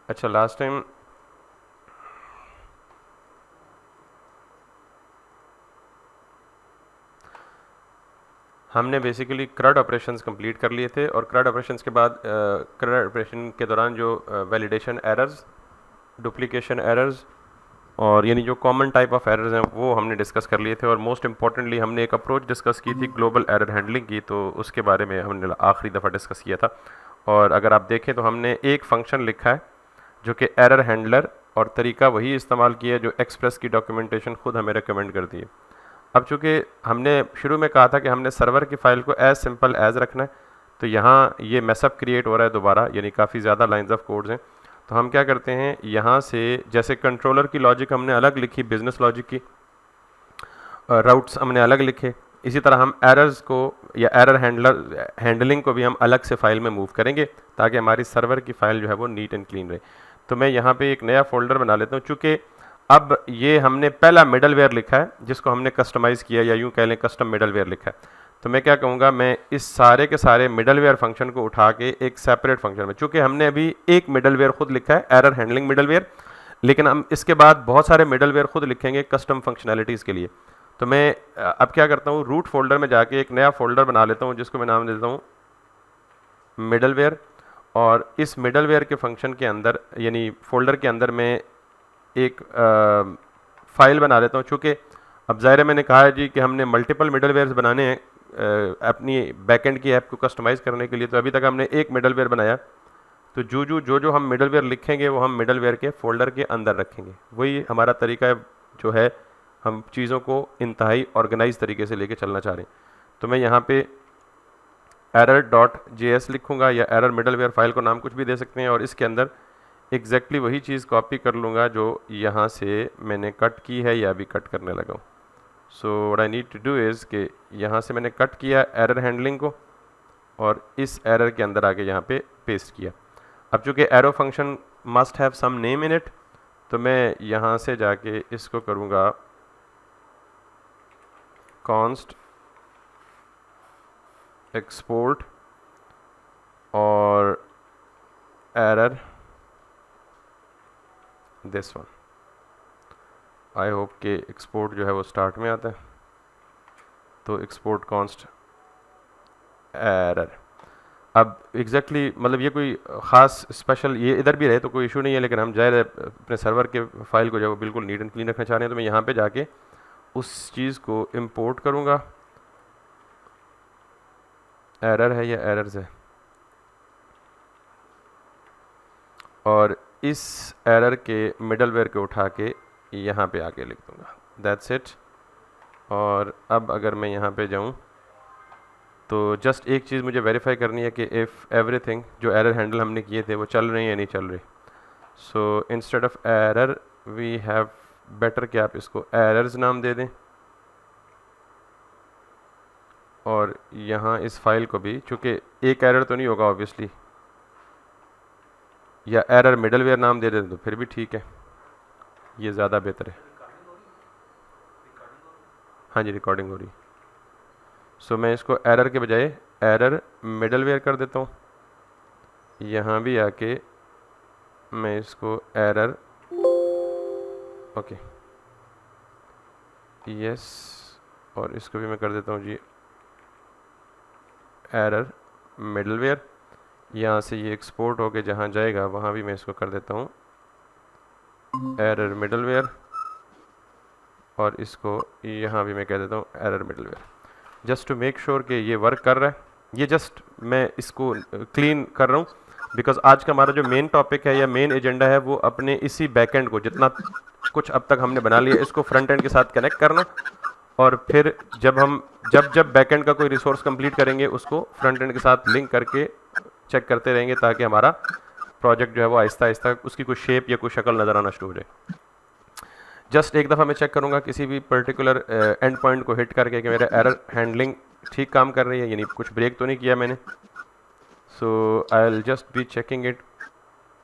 अच्छा, last time हमने basically CRUD operations complete कर लिए थे, और CRUD ऑपरेशंस के बाद CRUD ऑपरेशन के दौरान जो वैलिडेशन एरर्स, डुप्लीकेशन एरर्स, और यानी जो कॉमन टाइप ऑफ एरर्स हैं वो हमने डिस्कस कर लिए थे। और मोस्ट इंपॉर्टेंटली हमने एक अप्रोच डिस्कस की थी ग्लोबल एरर हैंडलिंग की, तो उसके बारे में हमने आखिरी दफ़ा डिस्कस किया था। और अगर आप देखें तो हमने एक फंक्शन लिखा है जो कि एरर हैंडलर, और तरीका वही इस्तेमाल किया जो एक्सप्रेस की डॉक्यूमेंटेशन खुद हमें रिकमेंड करती है। अब चूँकि हमने शुरू में कहा था कि हमने सर्वर की फ़ाइल को एज सिंपल एज रखना है, तो यहाँ ये मैसअप क्रिएट हो रहा है दोबारा, यानी काफ़ी ज़्यादा लाइंस ऑफ कोड्स हैं। तो हम क्या करते हैं, यहाँ से जैसे कंट्रोलर की लॉजिक हमने अलग लिखी, बिजनेस लॉजिक की राउट्स हमने अलग लिखे, इसी तरह हम एरर्स को या एरर हैंडलिंग को भी हम अलग से फ़ाइल में मूव करेंगे, ताकि हमारी सर्वर की फ़ाइल जो है वो नीट एंड क्लीन रहे। तो मैं यहाँ पे एक नया फ़ोल्डर बना लेता हूँ। चूँकि अब ये हमने पहला मिडलवेयर लिखा है जिसको हमने कस्टमाइज़ किया, या यूँ कह लें कस्टम मिडलवेयर लिखा है, तो मैं क्या कहूँगा, मैं इस सारे के सारे मिडलवेयर फंक्शन को उठा के एक सेपरेट फंक्शन में, चूँकि हमने अभी एक मिडलवेयर खुद लिखा है एरर हैंडलिंग मिडलवेयर, लेकिन हम इसके बाद बहुत सारे मिडलवेयर खुद लिखेंगे कस्टम फंक्शनैलिटीज़ के लिए। तो मैं अब क्या करता हूँ, रूट फोल्डर में जाके एक नया फोल्डर बना लेता हूँ जिसको मैं नाम देता हूँ मिडलवेयर, और इस मिडलवेयर के फंक्शन के अंदर यानी फोल्डर के अंदर मैं एक फ़ाइल बना लेता हूँ। चूँकि अब ज़ाहिर है मैंने कहा है जी कि हमने मल्टीपल मिडलवेयर्स बनाने हैं अपनी बैकएंड की ऐप को कस्टमाइज़ करने के लिए, तो अभी तक हमने एक मिडलवेयर बनाया, तो जो हम मिडलवेयर लिखेंगे वो हम मिडलवेयर के फोल्डर के अंदर रखेंगे। वही हमारा तरीका है जो है, हम चीज़ों को इंतहाई ऑर्गेनाइज तरीके से लेके चलना चाह रहे हैं। तो मैं यहाँ पे error.js लिखूँगा, या एरर मिडलवेयर फाइल को नाम कुछ भी दे सकते हैं, और इसके अंदर एग्जैक्टली वही चीज़ कॉपी कर लूँगा जो यहाँ से मैंने कट की है या अभी कट करने लगा हूँ। So what I need to do is कि यहाँ से मैंने कट किया एरर हैंडलिंग को, और इस एरर के अंदर आके यहाँ पे पेस्ट किया। अब चूँकि arrow function must have some name in it, तो मैं यहाँ से जाके इसको करूँगा कॉन्स्ट एक्सपोर्ट और error this one. I hope के एक्सपोर्ट जो है वो स्टार्ट में आता है, तो एक्सपोर्ट कॉन्स्ट एरर। अब एग्जैक्टली मतलब ये कोई ख़ास स्पेशल ये इधर भी रहे तो कोई इशू नहीं है, लेकिन हम जाहिर है अपने सर्वर के फाइल को जो है बिल्कुल नीट एंड क्लीन रखना चाह रहे हैं, तो मैं यहाँ पे जाके उस चीज़ को इंपोर्ट करूँगा। एरर है या एरर्स है, और इस एरर के मिडलवेयर को उठा के यहाँ पे आके लिख दूँगा, दैट्स इट। और अब अगर मैं यहाँ पे जाऊँ तो जस्ट एक चीज़ मुझे वेरीफाई करनी है कि इफ़ एवरीथिंग जो एरर हैंडल हमने किए थे वो चल रहे हैं या नहीं चल रहे। So instead of error we have better कि आप इसको एरर्स नाम दे दें, और यहाँ इस फाइल को भी, चूँकि एक एरर तो नहीं होगा ऑब्वियसली, या एरर मिडलवेयर नाम दे दें तो फिर भी ठीक है, ये ज़्यादा बेहतर है। हाँ जी, रिकॉर्डिंग हो रही। सो मैं इसको एरर के बजाय एरर मिडलवेयर कर देता हूँ। यहाँ भी आके मैं इसको एरर, ओके यस, और इसको भी मैं कर देता हूँ जी एरर मिडलवेयर। यहाँ से ये एक्सपोर्ट होके जहाँ जाएगा वहाँ भी मैं इसको कर देता हूँ एरर मिडलवेयर, और इसको यहाँ भी मैं कह देता हूँ error middleware, just to make sure कि ये वर्क कर रहा है। ये जस्ट मैं इसको क्लीन कर रहा हूँ, बिकॉज आज का हमारा जो मेन टॉपिक है या मेन एजेंडा है वो अपने इसी बैकएंड को, जितना कुछ अब तक हमने बना लिया, इसको फ्रंट एंड के साथ कनेक्ट करना, और फिर जब बैकएंड का कोई रिसोर्स कंप्लीट करेंगे उसको फ्रंट एंड के साथ लिंक करके चेक करते रहेंगे, ताकि हमारा प्रोजेक्ट जो है वो आहिस्ता आहिस्ता उसकी कोई शेप या कोई शक्ल नज़र आना शुरू हो जाए। जस्ट एक दफ़ा मैं चेक करूँगा किसी भी पर्टिकुलर एंड पॉइंट को हिट करके कि मेरा एरर हैंडलिंग ठीक काम कर रही है, यानी कुछ ब्रेक तो नहीं किया मैंने। So I will just be checking it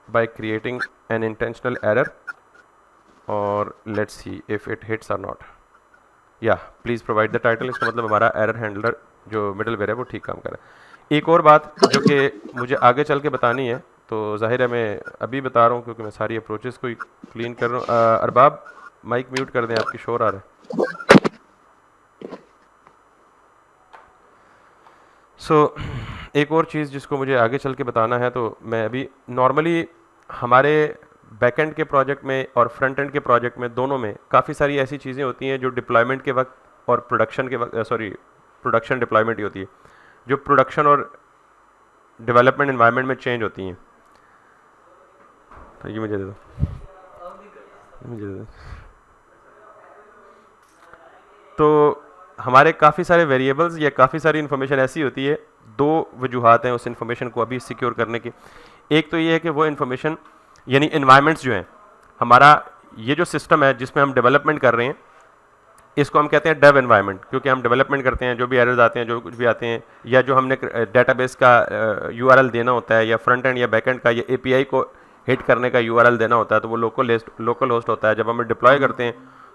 by creating an intentional error, और let's see if it hits और नॉट। या प्लीज़ प्रोवाइड द टाइटल, इसका मतलब हमारा एरर हैंडलर जो मिडलवेयर है वो ठीक काम कर रहा है। एक और बात जो कि मुझे आगे चल के बतानी है, तो ज़ाहिर है मैं अभी बता रहा हूँ क्योंकि मैं सारी अप्रोचेस को क्लीन कर रहा हूँ। अरबाब माइक म्यूट कर दें, आपकी शोर आ रहा है। एक और चीज़ जिसको मुझे आगे चल के बताना है, तो मैं अभी नॉर्मली हमारे बैकएंड के प्रोजेक्ट में और फ्रंट एंड के प्रोजेक्ट में दोनों में काफ़ी सारी ऐसी चीज़ें होती हैं जो डिप्लॉयमेंट के वक्त और प्रोडक्शन के वक्त प्रोडक्शन डिप्लॉयमेंट ही होती है, जो प्रोडक्शन और डेवलपमेंट एनवायरनमेंट में चेंज होती हैं। तो ये मुझे दे दो, मुझे दे दो। तो हमारे काफ़ी सारे वेरिएबल्स या काफ़ी सारी इन्फॉर्मेशन ऐसी होती है, दो वजूहात हैं उस इन्फॉर्मेशन को अभी सिक्योर करने की। एक तो ये है कि वो इन्फॉर्मेशन यानी इन्वायरमेंट्स जो हैं, हमारा ये जो सिस्टम है जिसमें हम डेवलपमेंट कर रहे हैं, इसको हम कहते हैं डेव एनवायरनमेंट, क्योंकि हम डेवलपमेंट करते हैं, जो भी एरर्स आते हैं, जो कुछ भी आते हैं, या जो हमने डेटाबेस का यूआरएल देना होता है, या फ्रंट एंड या बैक एंड का या एपीआई को हिट करने का यूआरएल देना होता है, तो वो लोकल होस्ट होता है। जब हम डिप्लॉय करते हैं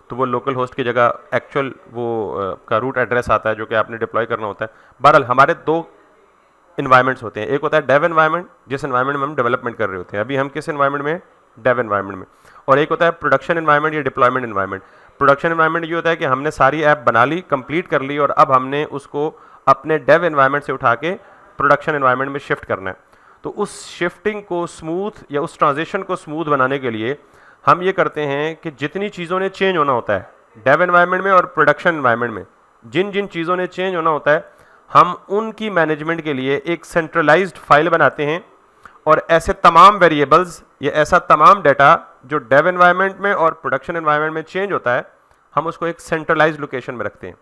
तो वो लोकल होस्ट की जगह एक्चुअल वो का रूट एड्रेस आता है जो कि आपने डिप्लॉय करना होता है। बहरहाल हमारे दो इन्वायरमेंट्स होते हैं, एक होता है डेव एनवायरनमेंट जिस एनवायरनमेंट में हम डेवलपमेंट कर रहे होते हैं, अभी हम किस एनवायरनमेंट में, डेव एनवायरनमेंट में, और एक होता है प्रोडक्शन एनवायरनमेंट या डिप्लॉयमेंट एनवायरनमेंट। प्रोडक्शन एनवायरनमेंट ये होता है कि हमने सारी ऐप बना ली, कंप्लीट कर ली, और अब हमने उसको अपने डेव एनवायरनमेंट से उठा के प्रोडक्शन एनवायरनमेंट में शिफ्ट करना है। तो उस शिफ्टिंग को स्मूथ या उस ट्रांजिशन को स्मूथ बनाने के लिए हम ये करते हैं कि जितनी चीज़ों ने चेंज होना होता है डेव एनवायरनमेंट में और प्रोडक्शन एनवायरनमेंट में, जिन जिन चीज़ों ने चेंज होना होता है, हम उनकी मैनेजमेंट के लिए एक सेंट्रलाइज्ड फाइल बनाते हैं, और ऐसे तमाम वेरिएबल्स या ऐसा तमाम डाटा जो डेव एनवायरनमेंट में और प्रोडक्शन एनवायरनमेंट में चेंज होता है, हम उसको एक सेंट्रलाइज्ड लोकेशन में रखते हैं,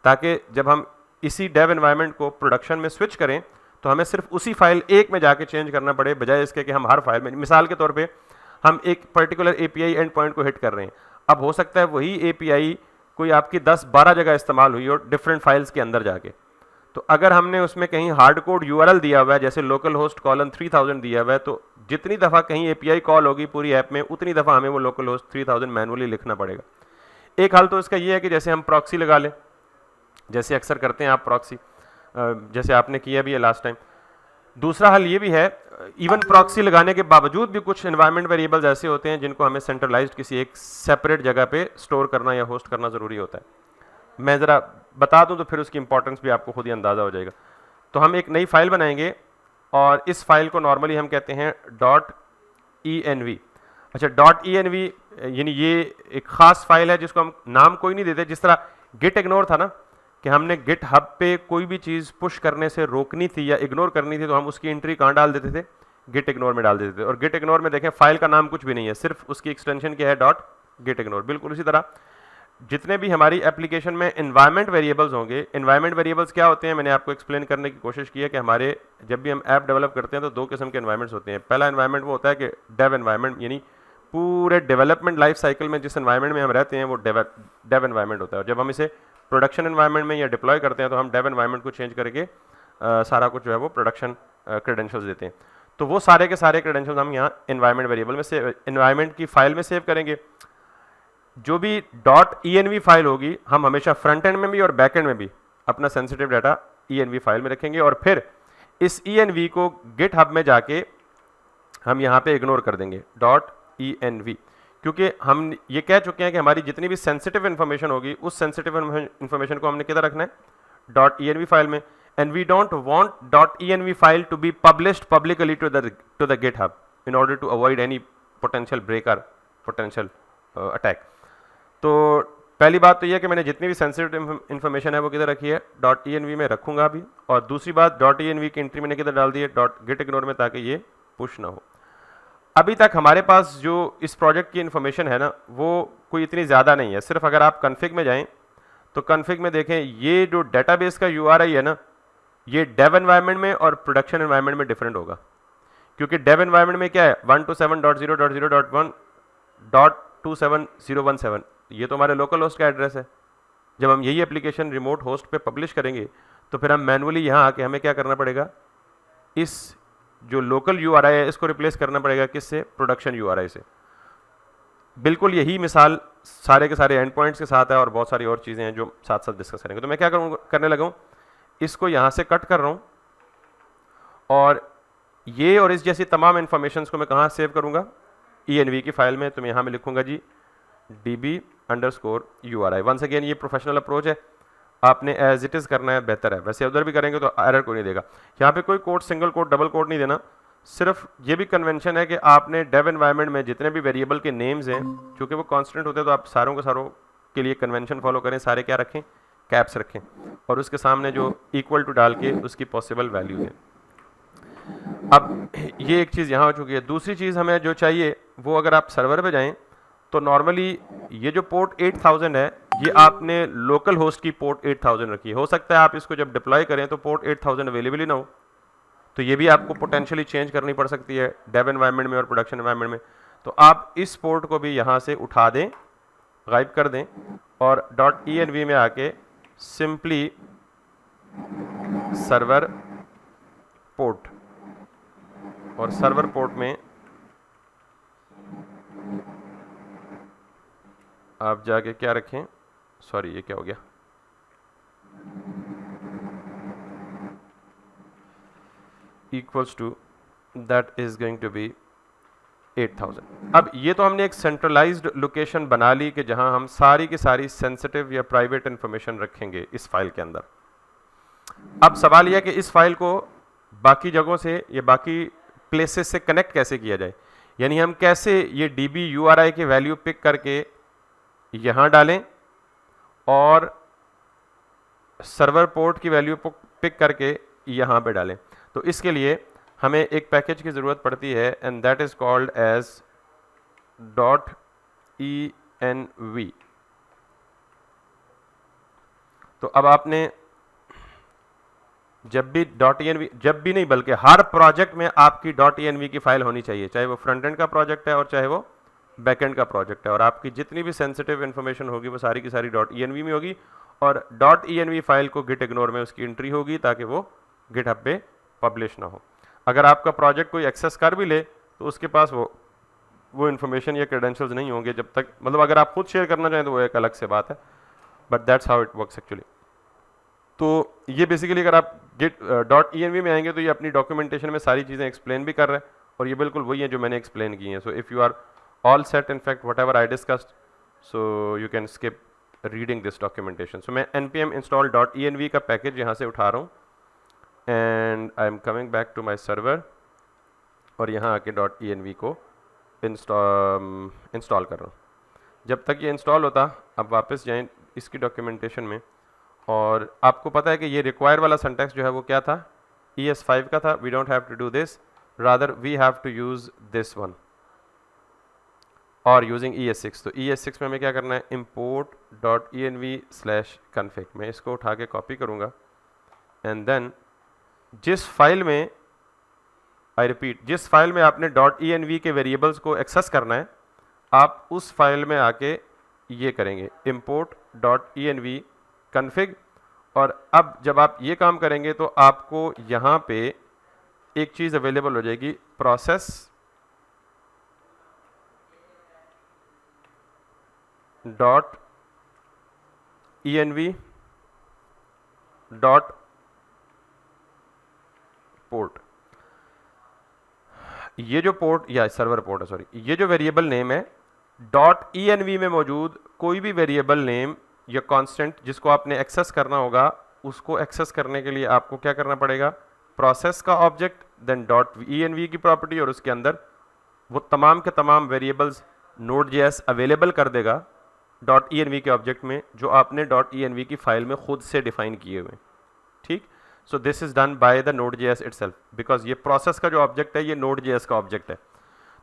ताकि जब हम इसी डेव एनवायरनमेंट को प्रोडक्शन में स्विच करें तो हमें सिर्फ उसी फाइल एक में जाके चेंज करना पड़े, बजाय इसके कि हम हर फाइल में, मिसाल के तौर पे हम एक पर्टिकुलर एपीआई एंड पॉइंट को हिट कर रहे हैं, अब हो सकता है वही एपीआई कोई आपकी 10-12 जगह इस्तेमाल हुई और डिफरेंट फाइल्स के अंदर जाके, तो अगर हमने उसमें कहीं हार्ड कोड यूआरएल दिया हुआ है, जैसे लोकल होस्ट कॉलन 3000 दिया हुआ है, तो जितनी दफ़ा कहीं एपीआई कॉल होगी पूरी ऐप में, उतनी दफ़ा हमें वो लोकल होस्ट 3000 मैनुअली लिखना पड़ेगा। एक हल तो इसका ये है कि जैसे हम प्रॉक्सी लगा लें, जैसे अक्सर करते हैं आप प्रॉक्सी, जैसे आपने किया भी है लास्ट टाइम। दूसरा हल ये भी है, इवन प्रॉक्सी लगाने के बावजूद भी कुछ एनवायरनमेंट वेरिएबल्स ऐसे होते हैं जिनको हमें सेंट्रलाइज्ड किसी एक सेपरेट जगह पे स्टोर करना या होस्ट करना ज़रूरी होता है। मैं ज़रा बता दूं तो फिर उसकी इंपॉर्टेंस भी आपको खुद ही अंदाज़ा हो जाएगा। तो हम एक नई फाइल बनाएंगे और इस फाइल को नॉर्मली हम कहते हैं .env। अच्छा, .env यानी ये एक ख़ास फाइल है जिसको हम नाम कोई नहीं देते। जिस तरह गिट इग्नोर था ना, कि हमने गिट हब पे कोई भी चीज़ पुश करने से रोकनी थी या इग्नोर करनी थी, तो हम उसकी एंट्री कहाँ डाल देते थे, गिट इग्नोर में डाल देते थे। और गिट इग्नोर में देखें फाइल का नाम कुछ भी नहीं है, सिर्फ उसकी एक्सटेंशन क्या है, .git ignore। बिल्कुल उसी तरह जितने भी हमारी एप्लीकेशन में एनवायरनमेंट वेरिएबल्स होंगे, एनवायरनमेंट वेरिएबल्स क्या होते हैं, मैंने आपको एक्सप्लेन करने की कोशिश की है कि हमारे जब भी हम ऐप डेवलप करते हैं तो दो किस्म के एनवायरनमेंट्स होते हैं। पहला एनवायरनमेंट वो होता है कि डेव एनवायरनमेंट, यानी पूरे डेवलपमेंट लाइफ साइकिल में जिस एनवायरनमेंट में हम रहते हैं वो डेव एनवायरनमेंट होता है। और जब हम इसे प्रोडक्शन एनवायरनमेंट में या डिप्लॉय करते हैं तो हम डेव एनवायरनमेंट को चेंज करके सारा कुछ जो है वो प्रोडक्शन क्रेडेंशियल्स देते हैं। तो वो सारे के सारे क्रेडेंशियल्स हम यहाँ एनवायरनमेंट वेरिएबल में सेव, एनवायरनमेंट की फाइल में सेव करेंगे। जो भी .env फाइल होगी हम हमेशा फ्रंट एंड में भी और बैक एंड में भी अपना सेंसिटिव डाटा env फाइल में रखेंगे, और फिर इस env को गिट हब में जाके हम यहाँ पे इग्नोर कर देंगे .env, क्योंकि हम ये कह चुके हैं कि हमारी जितनी भी सेंसिटिव इन्फॉर्मेशन होगी उस सेंसिटिव इन्फॉर्मेशन को हमने किधर रखना है, .env फाइल में। And we don't want .env file to be published publicly to the GitHub in order to avoid any potential break और पोटेंशियल अटैक। तो पहली बात तो यह कि मैंने जितनी भी सेंसिटिव इन्फॉर्मेशन है वो किधर रखी है, .env में रखूंगा भी। और दूसरी बात, .env की एंट्री मैंने किधर डाल दी है, .git ignore में, ताकि ये पुश ना हो। अभी तक हमारे पास जो इस प्रोजेक्ट की इन्फॉर्मेशन है ना, वो कोई इतनी ज़्यादा नहीं है। सिर्फ अगर आप कन्फिग में जाएं तो कन्फिग में देखें, ये जो डेटाबेस का URI है ना, ये डेव एनवायरनमेंट में और प्रोडक्शन एनवायरनमेंट में डिफरेंट होगा। क्योंकि डेव एनवायरनमेंट में क्या है, 127.0.0.1.27017, ये तो हमारे लोकल होस्ट का एड्रेस है। जब हम यही एप्लीकेशन रिमोट होस्ट पे पब्लिश करेंगे तो फिर हम मैनुअली यहाँ आके हमें क्या करना पड़ेगा, इस जो लोकल URI है इसको रिप्लेस करना पड़ेगा किससे, प्रोडक्शन URI से। बिल्कुल यही मिसाल सारे के सारे एंड पॉइंट्स के साथ है और बहुत सारी और चीज़ें हैं जो साथ साथ डिस्कस करेंगे। तो मैं क्या करने लगा हूँ, इसको यहाँ से कट कर रहा हूँ और ये और इस जैसी तमाम इन्फॉर्मेशन को मैं कहाँ सेव करूँगा, ENV की फाइल में। तो मैं यहाँ में लिखूँगा जी DB_URI। वंस अगेन ये प्रोफेशनल अप्रोच है, आपने एज इट इज़ करना है, बेहतर है। वैसे उधर भी करेंगे तो एरर कोई नहीं देगा। यहाँ पे कोई code, single code, double quote नहीं देना। सिर्फ ये भी कन्वेंशन है कि आपने डेव एनवायरनमेंट में जितने भी वेरिएबल के नेम्स हैं, चूँकि वो कांस्टेंट होते हैं, तो आप सारों के लिए कन्वेंशन फॉलो करें, सारे क्या रखें, कैप्स रखें, और उसके सामने जो इक्वल टू डाल के उसकी पॉसिबल वैल्यू है। अब ये एक चीज़ यहाँ हो चुकी है। दूसरी चीज़ हमें जो चाहिए वो, अगर आप सर्वर पे जाएं तो नॉर्मली ये जो पोर्ट 8000 है, ये आपने लोकल होस्ट की पोर्ट 8000 रखी है। हो सकता है आप इसको जब डिप्लॉय करें तो पोर्ट 8000 अवेलेबल ही ना हो, तो ये भी आपको पोटेंशियली चेंज करनी पड़ सकती है डेव एनवायरनमेंट में और प्रोडक्शन एनवायरनमेंट में। तो आप इस पोर्ट को भी यहाँ से उठा दें, गायब कर दें, और .env में आके सिंपली सर्वर पोर्ट, और सर्वर पोर्ट में आप जाके क्या रखें, सॉरी ये क्या हो गया, equals to that is going to be 8000। अब ये तो हमने एक सेंट्रलाइज्ड लोकेशन बना ली कि जहां हम सारी की सारी सेंसिटिव या प्राइवेट इंफॉर्मेशन रखेंगे इस फाइल के अंदर। अब सवाल यह है कि इस फाइल को बाकी जगहों से या बाकी प्लेसेस से कनेक्ट कैसे किया जाए, यानी हम कैसे ये DB_URI की वैल्यू पिक करके यहाँ डालें और सर्वर पोर्ट की वैल्यू को पिक करके यहाँ पे डालें। तो इसके लिए हमें एक पैकेज की ज़रूरत पड़ती है, and that is called as .env। तो अब आपने जब भी नहीं बल्कि हर प्रोजेक्ट में आपकी .env की फाइल होनी चाहिए, चाहे वो फ्रंट एंड का प्रोजेक्ट है और चाहे वो बैक एंड का प्रोजेक्ट है, और आपकी जितनी भी सेंसिटिव इन्फॉर्मेशन होगी वो सारी की सारी .env में होगी, और .env फाइल को गिट इग्नोर में उसकी एंट्री होगी ताकि वो गिटहब पे पब्लिश ना हो। अगर आपका प्रोजेक्ट कोई एक्सेस कर भी ले तो उसके पास वो इन्फॉर्मेशन या क्रेडेंशियल्स नहीं होंगे जब तक, मतलब अगर आप खुद शेयर करना चाहें तो वो एक अलग से बात है, but that's how it works actually. तो ये बेसिकली अगर आप .env में आएंगे तो ये अपनी डॉक्यूमेंटेशन में सारी चीज़ें एक्सप्लेन भी कर रहा है, और ये बिल्कुल वही है जो मैंने एक्सप्लेन की हैं। So if you are all set in fact whatever I discussed, so you can skip reading this documentation. So मैं npm install .env का पैकेज यहाँ से उठा रहा हूँ, and I am coming back to my server, और यहाँ आके .env को इंस्टॉल कर रहा हूँ। जब तक ये इंस्टॉल होता, अब वापस जाएं इसकी डॉक्यूमेंटेशन में, और आपको पता है कि ये रिक्वायर वाला सिंटैक्स जो है वो क्या था, ES5 का था। We don't have to do this, rather we have to use this one, और यूजिंग ES6। तो ES6 में हमें क्या करना है, import.env/config। मैं इसको उठा के कॉपी करूँगा, एंड देन जिस फाइल में, आई रिपीट, जिस फाइल में आपने .env के वेरिएबल्स को एक्सेस करना है, आप उस फाइल में आके ये करेंगे import.env config। और अब जब आप ये काम करेंगे तो आपको यहाँ पे एक चीज़ अवेलेबल हो जाएगी, प्रोसेस .env पोर्ट। ये जो पोर्ट या सर्वर पोर्ट है, सॉरी, ये जो वेरिएबल नेम है .env में मौजूद कोई भी वेरिएबल नेम या कांस्टेंट जिसको आपने एक्सेस करना होगा, उसको एक्सेस करने के लिए आपको क्या करना पड़ेगा, प्रोसेस का ऑब्जेक्ट, देन .env की प्रॉपर्टी, और उसके अंदर वो तमाम के तमाम वेरिएबल्स Node.js अवेलेबल कर देगा .env के ऑब्जेक्ट में, जो आपने .env की फाइल में खुद से डिफाइन किए हुए। ठीक, so this is done by the Node.js itself, because ये प्रोसेस का जो ऑब्जेक्ट है ये Node.js का ऑब्जेक्ट है।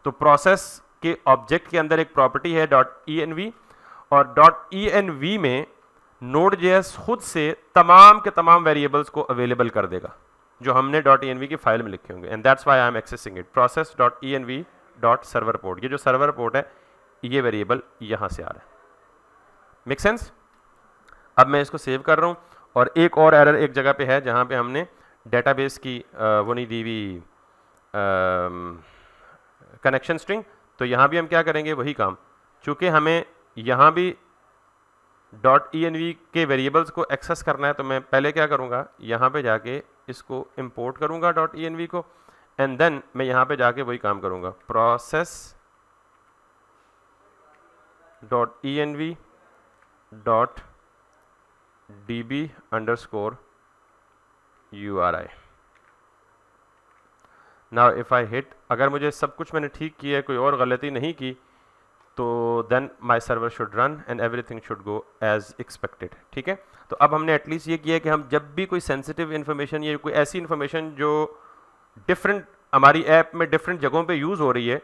तो प्रोसेस के ऑब्जेक्ट के अंदर एक प्रॉपर्टी है .env, और .env में Node.js खुद से तमाम के तमाम वेरिएबल्स को अवेलेबल कर देगा जो हमने .env की फाइल में लिखे होंगे, and that's why I am accessing it. process.env.server port, ये जो सर्वर पोर्ट है ये वेरिएबल यहाँ से आ रहा है। Make sense? अब मैं इसको सेव कर रहा हूँ, और एक और एरर एक जगह पे है जहाँ पे हमने डेटाबेस की वो नहीं दी हुई कनेक्शन स्ट्रिंग। तो यहाँ भी हम क्या करेंगे, वही काम, चूँकि हमें यहाँ भी .env के वेरिएबल्स को एक्सेस करना है, तो मैं पहले क्या करूँगा, यहाँ पे जाके इसको इंपोर्ट करूँगा .env को, एंड देन मैं यहाँ पे जाके वही काम करूँगा, process .env .db underscore URI. Now if I hit, अगर मुझे सब कुछ मैंने ठीक किया है, कोई और गलती नहीं की, तो then my server should run and everything should go as expected. ठीक है, तो अब हमने एटलीस्ट ये किया कि हम जब भी कोई सेंसिटिव इन्फॉर्मेशन या कोई ऐसी इन्फॉर्मेशन जो डिफरेंट हमारी ऐप में डिफरेंट जगहों पे यूज़ हो रही है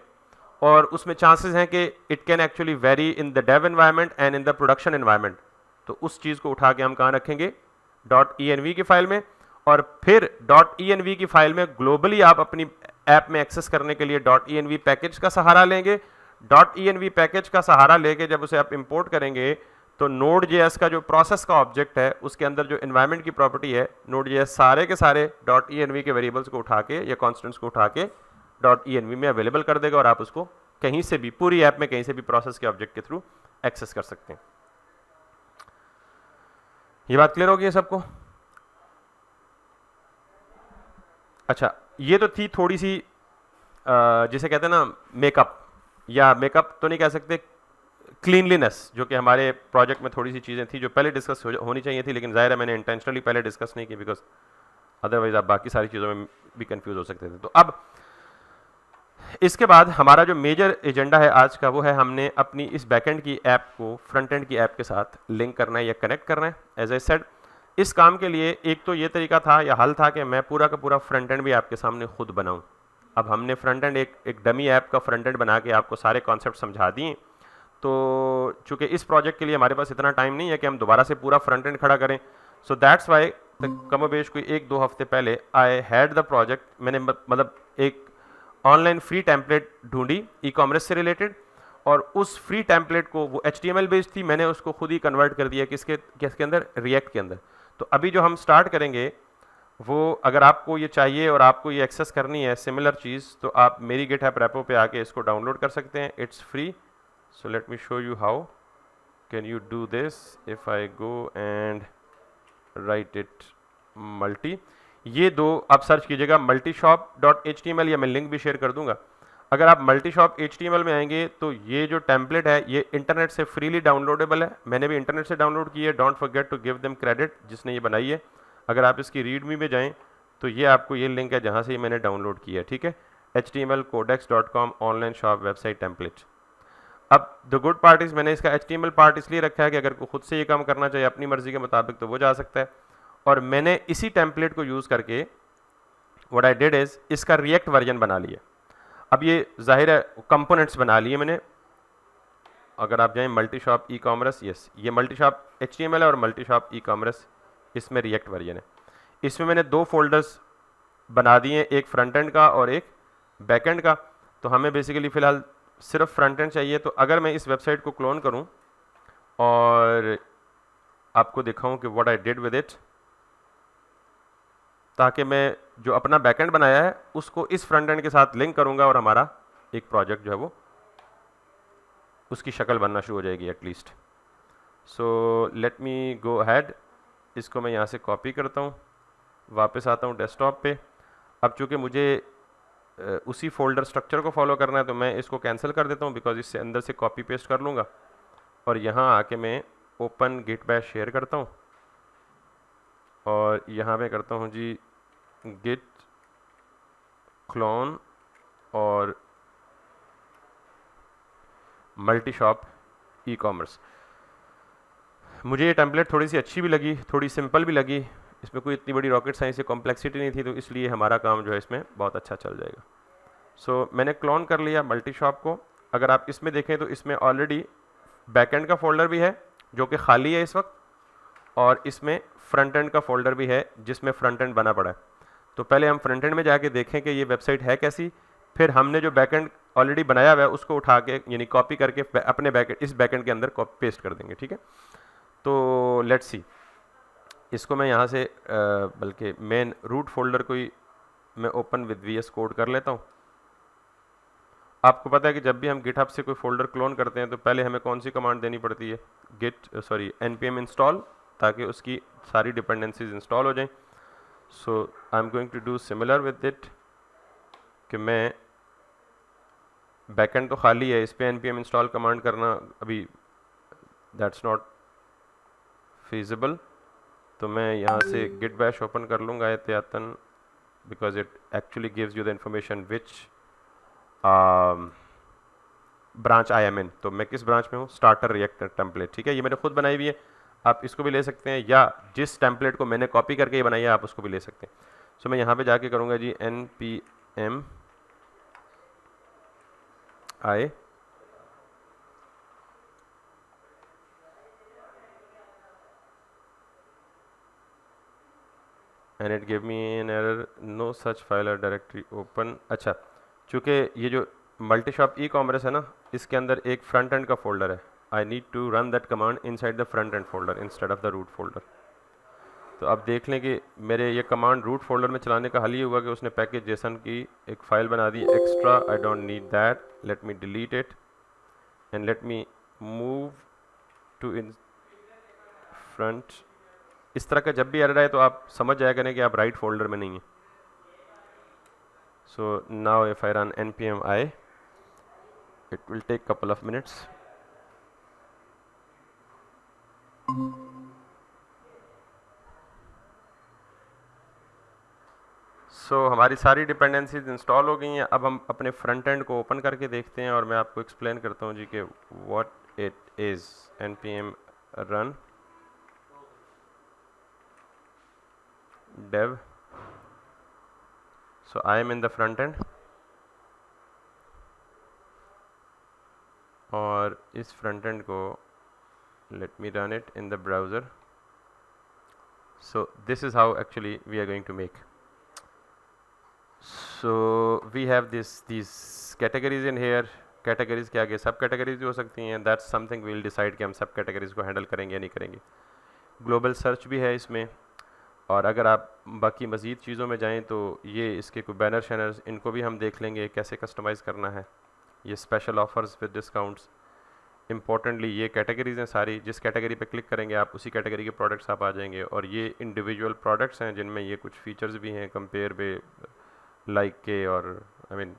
और उसमें चांसेस हैं कि it can actually vary in the dev environment and in the production environment, तो उस चीज़ को उठा के हम कहाँ रखेंगे, .env की फाइल में. और फिर .env की फाइल में ग्लोबली आप अपनी ऐप में एक्सेस करने के लिए .env पैकेज का सहारा लेंगे. .env पैकेज का सहारा लेके जब उसे आप इंपोर्ट करेंगे तो Node.js का जो प्रोसेस का ऑब्जेक्ट है उसके अंदर जो एनवायरनमेंट की प्रॉपर्टी है, Node.js सारे के सारे .env के वेरिएबल्स को उठा के या कॉन्स्टेंट्स को उठा के .env में अवेलेबल कर देगा और आप उसको कहीं से भी पूरी ऐप में कहीं से भी प्रोसेस के ऑब्जेक्ट के थ्रू एक्सेस कर सकते हैं. ये बात क्लियर होगी सबको? अच्छा, ये तो थी थोड़ी सी जिसे कहते हैं ना मेकअप, या मेकअप तो नहीं कह सकते, क्लीनलीनेस, जो कि हमारे प्रोजेक्ट में थोड़ी सी चीज़ें थी जो पहले डिस्कस होनी चाहिए थी, लेकिन ज़ाहिर है मैंने इंटेंशनली पहले डिस्कस नहीं की बिकॉज अदरवाइज आप बाकी सारी चीज़ों में भी कंफ्यूज हो सकते थे. तो अब इसके बाद हमारा जो मेजर एजेंडा है आज का, वो है हमने अपनी इस बैकएंड की ऐप को फ्रंट एंड की ऐप के साथ लिंक करना है या कनेक्ट करना है. एज आई सेड, इस काम के लिए एक तो ये तरीका था या हल था कि मैं पूरा का पूरा फ्रंट एंड भी आपके सामने खुद बनाऊं. अब हमने फ्रंट एंड एक डमी ऐप का फ्रंट एंड बना के आपको सारे कॉन्सेप्ट समझा दिए. तो चूंकि इस प्रोजेक्ट के लिए हमारे पास इतना टाइम नहीं है कि हम दोबारा से पूरा फ्रंट एंड खड़ा करें, सो दैट्स वाई कमोबेश कोई 1-2 हफ्ते पहले आई हैड द प्रोजेक्ट, मैंने मतलब एक ऑनलाइन फ्री टेम्पलेट ढूंढी ई कॉमर्स से रिलेटेड, और उस फ्री टेम्पलेट को, वो HTML बेस्ड थी, मैंने उसको खुद ही कन्वर्ट कर दिया किसके अंदर, रिएक्ट के अंदर. तो अभी जो हम स्टार्ट करेंगे वो, अगर आपको ये चाहिए और आपको ये एक्सेस करनी है सिमिलर चीज़, तो आप मेरी गिटहब रेपो पे आके इसको डाउनलोड कर सकते हैं. It's free. So let me show you how can you do this. If I go and right it multi, ये दो आप सर्च कीजिएगा, multishop.html, या मैं लिंक भी शेयर कर दूंगा. अगर आप multishop HTML में आएंगे तो ये जो टेम्पलेट है ये इंटरनेट से फ्रीली डाउनलोडेबल है. मैंने भी इंटरनेट से डाउनलोड की है. Don't forget to give them credit जिसने ये बनाई है. अगर आप इसकी रीडमी में जाएं तो ये आपको ये लिंक है जहाँ से ये मैंने डाउनलोड किया है. ठीक है, htmlcodex.com online shop website template. अब द गुड पार्ट इज़, मैंने इसका HTML पार्ट इसलिए रखा है कि अगर को खुद से ये काम करना चाहिए अपनी मर्जी के मुताबिक तो वो जा सकता है. और मैंने इसी टेम्पलेट को यूज़ करके व्हाट आई डिड इज़ इसका रिएक्ट वर्जन बना लिया. अब ये जाहिर है कंपोनेंट्स बना लिए मैंने. अगर आप जाएं मल्टीशॉप ई कॉमर्स, यस ये मल्टीशॉप HTML है और मल्टीशॉप ई कॉमर्स इसमें रिएक्ट वर्जन है. इसमें मैंने 2 फोल्डर्स बना दिए हैं, एक फ्रंट एंड का और एक बैक एंड का. तो हमें बेसिकली फ़िलहाल सिर्फ फ्रंट एंड चाहिए. तो अगर मैं इस वेबसाइट को क्लोन करूं और आपको दिखाऊं कि what I did with it, ताकि मैं जो अपना बैकएंड बनाया है उसको इस फ्रंट एंड के साथ लिंक करूंगा और हमारा एक प्रोजेक्ट जो है वो उसकी शक्ल बनना शुरू हो जाएगी एटलीस्ट. सो लेट मी गो अहेड. इसको मैं यहाँ से कॉपी करता हूँ, वापस आता हूँ डेस्कटॉप पे. अब चूँकि मुझे उसी फोल्डर स्ट्रक्चर को फॉलो करना है तो मैं इसको कैंसिल कर देता हूँ बिकॉज इससे अंदर से कॉपी पेस्ट कर लूँगा. और यहाँ आके मैं ओपन गिट बैश शेयर करता हूँ और यहाँ पे करता हूँ जी गिट क्लोन और मल्टीशॉप ई कॉमर्स. मुझे ये टेम्पलेट थोड़ी सी अच्छी भी लगी, थोड़ी सिंपल भी लगी. इसमें कोई इतनी बड़ी रॉकेट साइंस या कॉम्प्लेक्सिटी नहीं थी, तो इसलिए हमारा काम जो है इसमें बहुत अच्छा चल जाएगा. सो मैंने क्लोन कर लिया मल्टीशॉप को. अगर आप इसमें देखें तो इसमें ऑलरेडी बैकएंड का फोल्डर भी है जो कि खाली है इस वक्त, और इसमें फ्रंट एंड का फोल्डर भी है जिसमें फ्रंट एंड बना पड़ा है. तो पहले हम फ्रंट एंड में जाके देखें कि ये वेबसाइट है कैसी, फिर हमने जो बैकएंड ऑलरेडी बनाया हुआ है उसको उठा के यानी कॉपी करके अपने इस बैकएंड के अंदर कॉपी पेस्ट कर देंगे. ठीक है, तो लेट्स सी. इसको मैं यहाँ से बल्कि मेन रूट फोल्डर को ही मैं ओपन विद VS कोड कर लेता हूँ. आपको पता है कि जब भी हम गिटहब से कोई फोल्डर क्लोन करते हैं तो पहले हमें कौन सी कमांड देनी पड़ती है, npm इंस्टॉल, ताकि उसकी सारी डिपेंडेंसीज इंस्टॉल हो जाएं. So I am going to do similar with it. कि मैं बैकएंड तो खाली है, इस पे npm इंस्टॉल कमांड करना अभी दैट्स नॉट फीजिबल। तो मैं यहाँ से git bash ओपन कर लूँगा एहतियातन, because it actually gives you the information which branch I am in. तो मैं किस ब्रांच में हूँ, स्टार्टर रिएक्ट टेम्पलेट, ठीक है। ये मैंने खुद बनाई हुई है, आप इसको भी ले सकते हैं, या जिस टेम्पलेट को मैंने कॉपी करके ये बनाई है आप उसको भी ले सकते हैं। सो मैं यहाँ पे जाके करूँगा जी npm i and it give me an error, no such file और डायरेक्टरी ओपन। अच्छा, चूँकि ये जो मल्टी शॉप ई कॉमर्स है ना, इसके अंदर एक फ्रंट एंड का फोल्डर है, I need to run that command inside the front end folder instead of the root folder. तो अब देख लें कि मेरे ये कमांड रूट फोल्डर में चलाने का हल ही हुआ कि उसने पैकेज जेसन की एक फ़ाइल बना दी extra, I don't need that, let me delete it and let me move to in front. इस तरह का जब भी एरर आए तो आप समझ जाया करें कि आप राइट फोल्डर में नहीं हैं। So now if I run npm i, it will take couple of minutes. सो हमारी सारी डिपेंडेंसीज इंस्टॉल हो गई हैं। अब हम अपने फ्रंट एंड को ओपन करके देखते हैं और मैं आपको एक्सप्लेन करता हूँ जी कि what it is. npm run dev, so I am in the front end और इस फ्रंट एंड को let me run it in the browser. So this is how actually we are going to make. So we have these categories in here. Categories के आगे सब categories भी हो सकती हैं, that's something we will decide कि हम सब कैटेगरीज को हैंडल करेंगे या नहीं करेंगे। ग्लोबल सर्च भी है इसमें, और अगर आप बाकी मज़ीद चीज़ों में जाएं तो ये इसके कोई बैनर शैनर्स, इनको भी हम देख लेंगे कैसे कस्टमाइज़ करना है। ये special offers with discounts, importantly ये कैटेगरीज हैं सारी, जिस कैटेगरी पे क्लिक करेंगे आप उसी कैटेगरी के प्रोडक्ट्स आप आ जाएंगे। और ये इंडिविजुअल प्रोडक्ट्स हैं जिनमें ये कुछ फीचर्स भी हैं कंपेयर पे लाइक के और आई मीन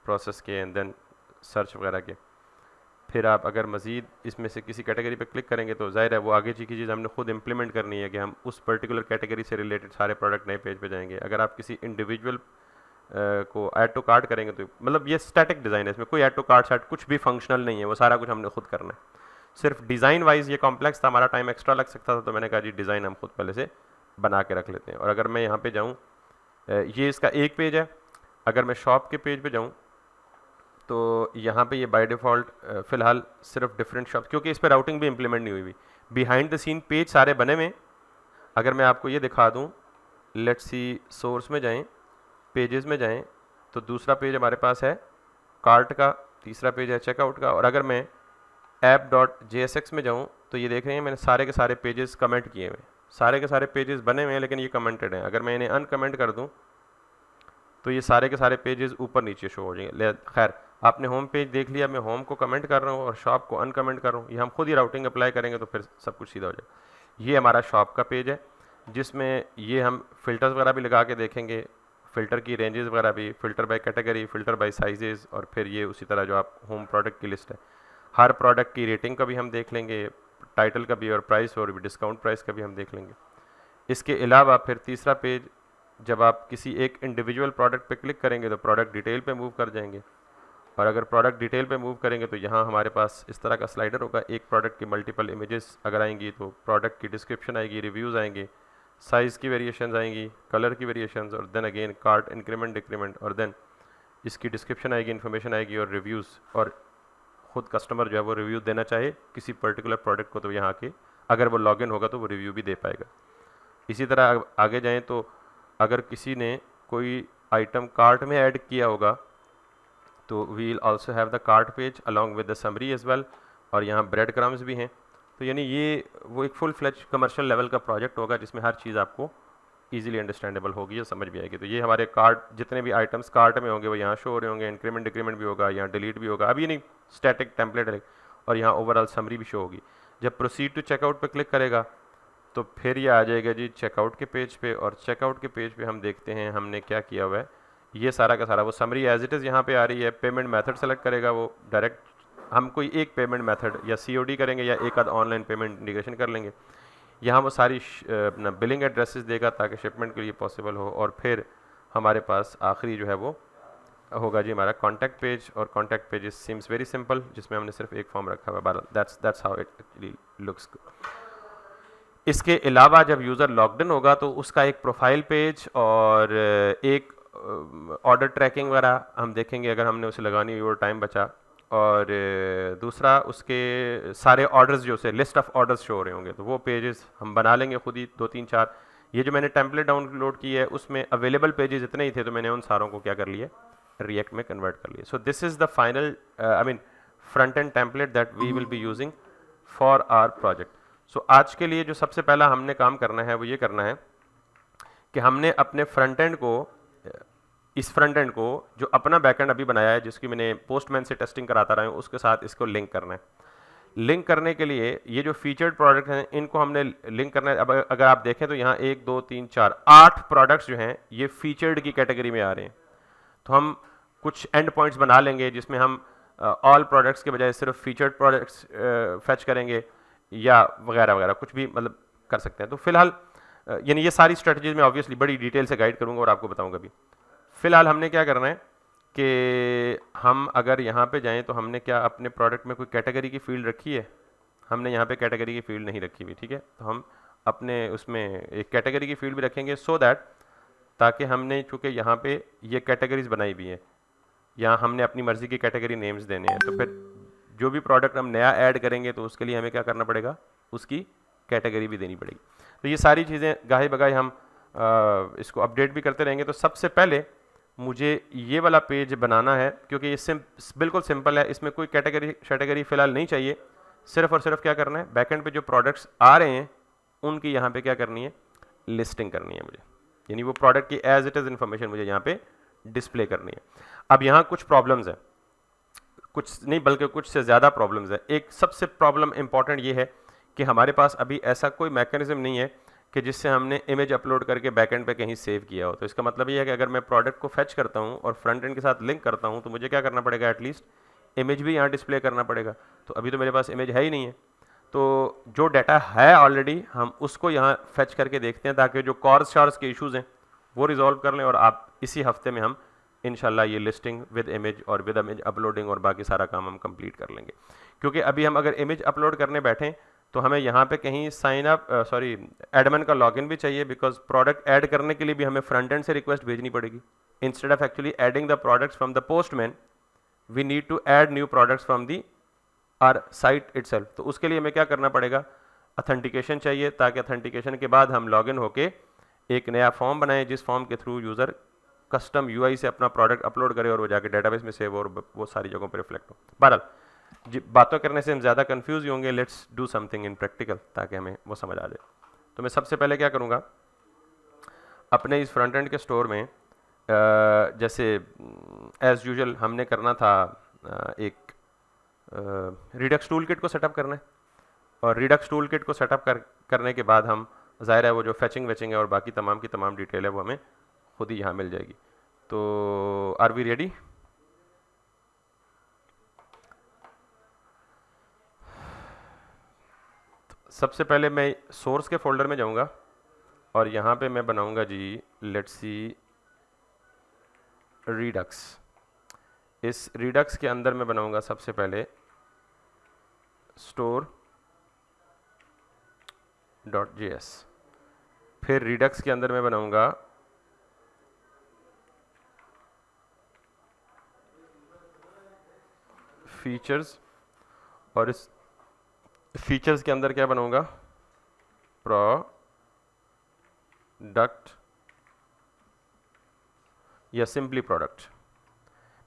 प्रोसेस के एंड देन सर्च वगैरह के। फिर आप अगर मज़ीद इसमें से किसी कैटेगरी पे क्लिक करेंगे तो ज़ाहिर है वो आगे की चीज़ हमने खुद इंप्लीमेंट करनी है कि हम उस पर्टिकुलर कैटेगरी से रिलेटेड सारे प्रोडक्ट नए पेज पे जाएंगे। अगर आप किसी इंडिविजुअल को ऐड टू कार्ट करेंगे तो मतलब ये स्टैटिक डिज़ाइन है, इसमें कोई ऐड टू कार्ट सेट कुछ भी फंक्शनल नहीं है, वो सारा कुछ हमने खुद करना है। सिर्फ डिज़ाइन वाइज ये कॉम्प्लेक्स था, हमारा टाइम एक्स्ट्रा लग सकता था, तो मैंने कहा जी डिज़ाइन हम खुद पहले से बना के रख लेते हैं। और अगर मैं यहाँ पे जाऊँ, ये इसका एक पेज है, अगर मैं शॉप के पेज पे जाऊँ तो यहाँ पे ये बाय डिफ़ॉल्ट फ़िलहाल सिर्फ डिफरेंट शॉप, क्योंकि इस पर राउटिंग भी इम्प्लीमेंट नहीं हुई हुई, बिहाइंड द सीन पेज सारे बने हुए। अगर मैं आपको ये दिखा दूँ, लेट्स सी सोर्स में जाएं, पेजेस में जाएं, तो दूसरा पेज हमारे पास है कार्ट का, तीसरा पेज है चेकआउट का। और अगर मैं app.jsx में जाऊँ तो ये देख रहे हैं मैंने सारे के सारे पेजेस कमेंट किए हुए, सारे के सारे पेजेस बने हुए हैं लेकिन ये कमेंटेड हैं। अगर मैं इन्हें अनकमेंट कर दूँ तो ये सारे के सारे पेजेस ऊपर नीचे शो हो जाएंगे। खैर, आपने होम पेज देख लिया, मैं होम को कमेंट कर रहा हूँ और शॉप को अनकमेंट कर रहा हूँ, ये हम खुद ही राउटिंग अप्लाई करेंगे तो फिर सब कुछ सीधा हो जाएगा। ये हमारा शॉप का पेज है जिसमें ये हम फ़िल्टर्स वगैरह भी लगा के देखेंगे, फ़िल्टर की रेंजेस वगैरह भी, filter by category, filter by sizes, और फिर ये उसी तरह जो आप होम प्रोडक्ट की लिस्ट है, हर प्रोडक्ट की रेटिंग का भी हम देख लेंगे, टाइटल का भी और प्राइस और भी डिस्काउंट प्राइस का भी हम देख लेंगे। इसके अलावा फिर तीसरा पेज, जब आप किसी एक इंडिविजुअल प्रोडक्ट पे क्लिक करेंगे तो प्रोडक्ट डिटेल पे मूव कर जाएंगे, और अगर प्रोडक्ट डिटेल पे मूव करेंगे तो यहाँ हमारे पास इस तरह का स्लाइडर होगा। एक प्रोडक्ट की मल्टीपल इमेजेस अगर आएंगी तो प्रोडक्ट की डिस्क्रिप्शन आएगी, रिव्यूज़ आएंगे, साइज़ की वेरिएशंस आएंगी, कलर की वेरिएशंस, और then again cart increment decrement, और देन इसकी डिस्क्रिप्शन आएगी, इन्फॉर्मेशन आएगी और रिव्यूज़। और ख़ुद कस्टमर जो है वो रिव्यू देना चाहे किसी पर्टिकुलर प्रोडक्ट को तो यहाँ के अगर वो लॉगिन होगा तो वो रिव्यू भी दे पाएगा। इसी तरह आगे जाएँ तो अगर किसी ने कोई आइटम कार्ट में ऐड किया होगा तो we'll also have the cart page along with the summary as well, और यहाँ ब्रेड क्रम्स भी हैं। तो यानी ये वो एक फुल फ्लेज कमर्शियल लेवल का प्रोजेक्ट होगा जिसमें हर चीज़ आपको इजीली अंडरस्टैंडेबल होगी और समझ भी आएगी। तो ये हमारे कार्ट, जितने भी आइटम्स कार्ट में होंगे वो यहाँ शो हो रहे होंगे, इंक्रीमेंट डिक्रीमेंट भी होगा, यहाँ डिलीट भी होगा, अब ये नहीं स्टैटिक टेम्पलेट है, और यहाँ ओवरऑल समरी भी शो होगी। जब प्रोसीड टू चेकआउट पे क्लिक करेगा तो फिर ये आ जाएगा जी चेकआउट के पेज पे, और चेकआउट के पेज पे हम देखते हैं हमने क्या किया हुआ है। ये सारा का सारा वो समरी एज इट इज़ यहाँ पे आ रही है। पेमेंट मेथड सेलेक्ट करेगा वो डायरेक्ट, हम कोई एक पेमेंट मेथड या COD करेंगे या एक आध ऑनलाइन पेमेंट इंटीग्रेशन कर लेंगे। यहाँ वो सारी अपना बिलिंग एड्रेसेस देगा ताकि शिपमेंट के लिए पॉसिबल हो। और फिर हमारे पास आखिरी जो है वो होगा जी हमारा कॉन्टैक्ट पेज, और contact page seems very simple, जिसमें हमने सिर्फ एक फॉर्म रखा हुआ है। That's how it actually looks. इसके अलावा जब यूज़र लॉग्ड इन होगा तो उसका एक प्रोफाइल पेज और एक ऑर्डर ट्रैकिंग वगैरह हम देखेंगे अगर हमने उसे लगानी हुई और टाइम बचा। और दूसरा उसके सारे ऑर्डर्स जो से लिस्ट ऑफ ऑर्डर्स शो हो रहे होंगे, तो वो पेजेस हम बना लेंगे खुद ही 2-3-4। ये जो मैंने टेम्पलेट डाउनलोड की है उसमें अवेलेबल पेजेस इतने ही थे, तो मैंने उन सारों को क्या कर लिया, रिएक्ट में कन्वर्ट कर लिया। So this is the final front end template that we will be using for our project. सो आज के लिए जो सबसे पहला हमने काम करना है वो ये करना है कि हमने अपने फ्रंट एंड को, इस फ्रंट एंड को जो अपना बैकएंड अभी बनाया है, जिसकी मैंने पोस्टमैन से टेस्टिंग कराता रहा हूँ, उसके साथ इसको लिंक करना है। लिंक करने के लिए ये जो फीचर्ड प्रोडक्ट हैं इनको हमने लिंक करना है। अब अगर आप देखें तो यहाँ 1 2 3 4 8 प्रोडक्ट्स जो हैं ये फीचर्ड की कैटेगरी में आ रहे हैं। तो हम कुछ एंड पॉइंट्स बना लेंगे जिसमें हम ऑल प्रोडक्ट्स के बजाय सिर्फ फीचर्ड प्रोडक्ट्स फेच करेंगे या वगैरह वगैरह, कुछ भी मतलब कर सकते हैं। तो फिलहाल यानी ये सारी स्ट्रेटजीज मैं ऑब्वियसली बड़ी डिटेल से गाइड करूँगा और आपको बताऊँगा भी। फ़िलहाल हमने क्या करना है कि हम अगर यहाँ पे जाएं तो हमने क्या अपने प्रोडक्ट में कोई कैटेगरी की फील्ड रखी है, हमने यहाँ पे कैटेगरी की फील्ड नहीं रखी हुई, ठीक है। तो हम अपने उसमें एक कैटेगरी की फील्ड भी रखेंगे सो दैट, ताकि हमने चूँकि यहाँ पे ये कैटेगरीज बनाई हुई हैं, यहाँ हमने अपनी मर्ज़ी की कैटेगरी नेम्स देने हैं, तो फिर जो भी प्रोडक्ट हम नया ऐड करेंगे तो उसके लिए हमें क्या करना पड़ेगा, उसकी कैटेगरी भी देनी पड़ेगी। तो ये सारी चीज़ें गाहे बगाहे हम इसको अपडेट भी करते रहेंगे। तो सबसे पहले मुझे ये वाला पेज बनाना है, क्योंकि ये बिल्कुल सिंपल है, इसमें कोई कैटेगरी फ़िलहाल नहीं चाहिए। सिर्फ और सिर्फ क्या करना है, बैकएंड पे जो प्रोडक्ट्स आ रहे हैं उनकी यहाँ पे क्या करनी है, लिस्टिंग करनी है मुझे, यानी वो प्रोडक्ट की एज इट इज़ इन्फॉर्मेशन मुझे यहाँ पे डिस्प्ले करनी है। अब यहाँ कुछ प्रॉब्लम्स हैं, कुछ नहीं बल्कि कुछ से ज़्यादा प्रॉब्लम्स है। एक सबसे प्रॉब्लम इंपॉर्टेंट ये है कि हमारे पास अभी ऐसा कोई मैकेनिज्म नहीं है कि जिससे हमने इमेज अपलोड करके बैकएंड पे कहीं सेव किया हो। तो इसका मतलब ये है कि अगर मैं प्रोडक्ट को फेच करता हूँ और फ्रंट एंड के साथ लिंक करता हूँ तो मुझे क्या करना पड़ेगा, एटलीस्ट इमेज भी यहाँ डिस्प्ले करना पड़ेगा। तो अभी तो मेरे पास इमेज है ही नहीं है। तो जो डाटा है ऑलरेडी हम उसको यहाँ फेच करके देखते हैं ताकि जो कॉर्स शार्स के इशूज़ हैं वो रिजॉल्व कर लें, और आप इसी हफ्ते में हम इंशाल्लाह ये लिस्टिंग विद इमेज और विद इमेज अपलोडिंग और बाकी सारा काम हम कंप्लीट कर लेंगे। क्योंकि अभी हम अगर इमेज अपलोड करने बैठें तो हमें यहाँ पे कहीं साइन अप एडमिन का लॉगिन भी चाहिए, बिकॉज प्रोडक्ट ऐड करने के लिए भी हमें फ्रंट एंड से रिक्वेस्ट भेजनी पड़ेगी। Instead of actually adding the products from the Postman, we need to add new products from the our site itself. तो उसके लिए हमें क्या करना पड़ेगा, अथेंटिकेशन चाहिए, ताकि अथेंटिकेशन के बाद हम लॉगिन होके एक नया फॉर्म बनाएं जिस फॉर्म के थ्रू यूज़र कस्टम UI से अपना प्रोडक्ट अपलोड करे और वो जाके डेटाबेस में सेव और वो सारी जगहों पर रिफ्लेक्ट हो। बहरहाल बातों करने से हम ज़्यादा कंफ्यूज ही होंगे, let's do something in practical ताकि हमें वो समझ आ जाए। तो मैं सबसे पहले क्या करूँगा, अपने इस फ्रंट एंड के स्टोर में जैसे एज़ यूजुअल हमने करना था, एक रिडक्स टूल किट को सेटअप करना है, और रिडक्स टूल किट को सेटअप करने के बाद हम ज़ाहिर है वो जो फैचिंग वेचिंग है और बाकी तमाम की तमाम डिटेल है वो हमें खुद ही यहाँ मिल जाएगी। तो आर वी रेडी? सबसे पहले मैं सोर्स के फोल्डर में जाऊंगा और यहाँ पे मैं बनाऊंगा जी, लेट्स सी रिडक्स। इस रिडक्स के अंदर मैं बनाऊंगा सबसे पहले store.js, फिर रिडक्स के अंदर मैं बनाऊंगा फीचर्स, और इस फीचर्स के अंदर क्या बनाऊंगा, प्रोडक्ट या सिंपली प्रोडक्ट,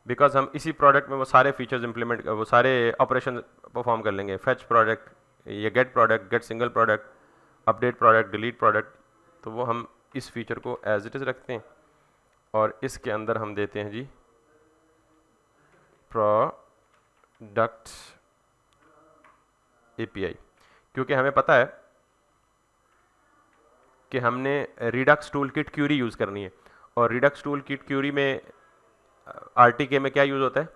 बिकॉज हम इसी प्रोडक्ट में वो सारे फीचर्स इंप्लीमेंट, वो सारे ऑपरेशन परफॉर्म कर लेंगे, फेच प्रोडक्ट या get product, get single product, update product, delete product. तो वो हम इस फीचर को एज इट इज़ रखते हैं और इसके अंदर हम देते हैं जी प्रोडक्ट API, क्योंकि हमें पता है कि हमने Redux toolkit query use करनी है, और रिडक्स टूल किट क्यूरी में RTK में क्या यूज़ होता है,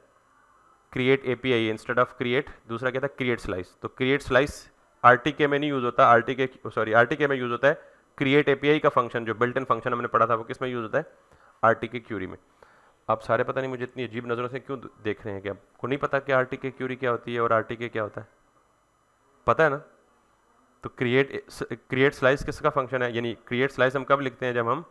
create API instead of create, दूसरा क्या था क्रिएट स्लाइस। तो क्रिएट स्लाइस RTK में नहीं यूज़ होता, RTK में यूज़ होता है क्रिएट API का फंक्शन, जो बिल्ट इन फंक्शन हमने पढ़ा था वो किस में यूज़ होता है, RTK क्यूरी में। आप सारे पता नहीं मुझे इतनी अजीब नज़रों से क्यों देख रहे हैं, कि आपको नहीं पता कि RTK क्यूरी क्या होती है और RTK क्या होता है, पता है ना। तो क्रिएट स्लाइस किसका फंक्शन है, यानी क्रिएट स्लाइस हम कब लिखते हैं, जब हम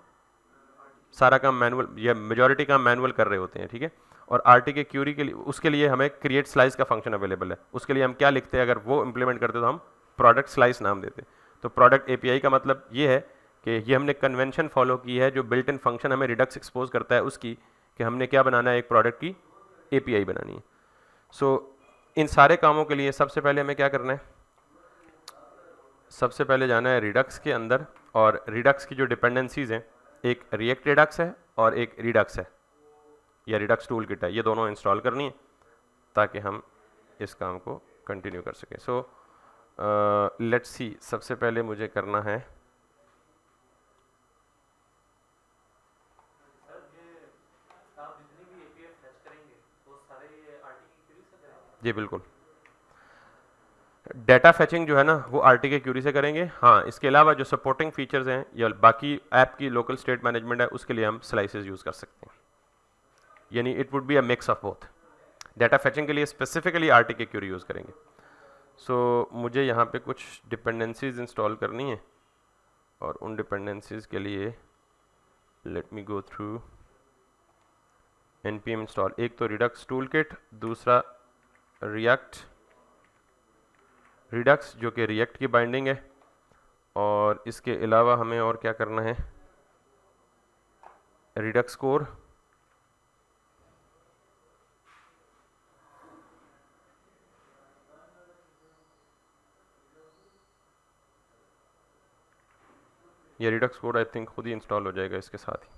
सारा काम मैनुअल या मेजॉरिटी काम मैनुअल कर रहे होते हैं, ठीक है। और RTK क्यूरी के लिए, उसके लिए हमें क्रिएट स्लाइस का फंक्शन अवेलेबल है। उसके लिए हम क्या लिखते हैं, अगर वो इंप्लीमेंट करते तो हम प्रोडक्ट स्लाइस नाम देते। तो प्रोडक्ट API का मतलब ये है कि ये हमने कन्वेंशन फॉलो की है, जो बिल्ट इन फंक्शन हमें रिडक्स एक्सपोज करता है उसकी, कि हमने क्या बनाना है, एक प्रोडक्ट की API बनानी है। सो इन सारे कामों के लिए सबसे पहले हमें क्या करना है, सबसे पहले जाना है रिडक्स के अंदर, और रिडक्स की जो डिपेंडेंसीज हैं, एक रिएक्ट रिडक्स है और एक रिडक्स है, या रिडक्स टूल किट है, ये दोनों इंस्टॉल करनी है ताकि हम इस काम को कंटिन्यू कर सकें। सो लेट्स सी, सबसे पहले मुझे करना है, जी बिल्कुल, डाटा फेचिंग जो है ना वो RTK क्यूरी से करेंगे। हाँ, इसके अलावा जो सपोर्टिंग फीचर्स हैं या बाकी ऐप की लोकल स्टेट मैनेजमेंट है, उसके लिए हम स्लाइसेस यूज़ कर सकते हैं, यानी it would be a mix of both. Data fetching के लिए स्पेसिफिकली RTK क्यूरी यूज़ करेंगे। सो मुझे यहाँ पे कुछ डिपेंडेंसीज इंस्टॉल करनी है, और उन डिपेंडेंसीज के लिए late me go through npm install. एक तो रिडक्स टूल किट, दूसरा रिडक्स जो कि रिएक्ट की बाइंडिंग है, और इसके अलावा हमें और क्या करना है, रिडक्स कोर, ये रिडक्स कोड आई थिंक खुद ही इंस्टॉल हो जाएगा इसके साथ ही।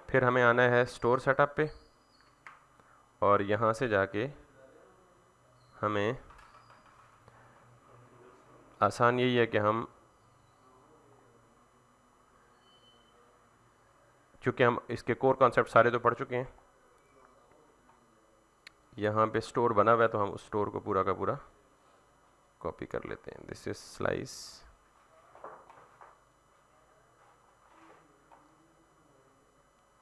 फिर हमें आना है स्टोर सेटअप पे, और यहाँ से जाके हमें आसान यही है कि हम, चूँकि हम इसके कोर कॉन्सेप्ट सारे तो पढ़ चुके हैं, यहाँ पे स्टोर बना हुआ है तो हम उस स्टोर को पूरा का पूरा कॉपी कर लेते हैं। This is slice,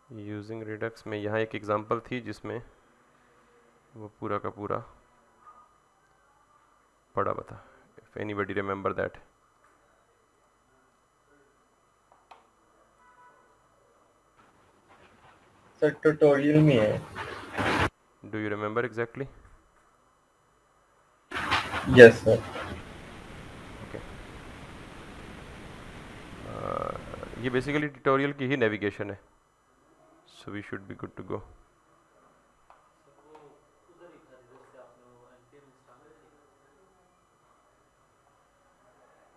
using Redux में यहाँ एक एग्जांपल थी जिसमें वो पूरा का पूरा पढ़ा हुआ था, if anybody remember that. Sir tutorial में है। Do you remember exactly? Yes sir. Okay, ये बेसिकली ट्यूटोरियल की ही नेविगेशन है, so we should be good to go.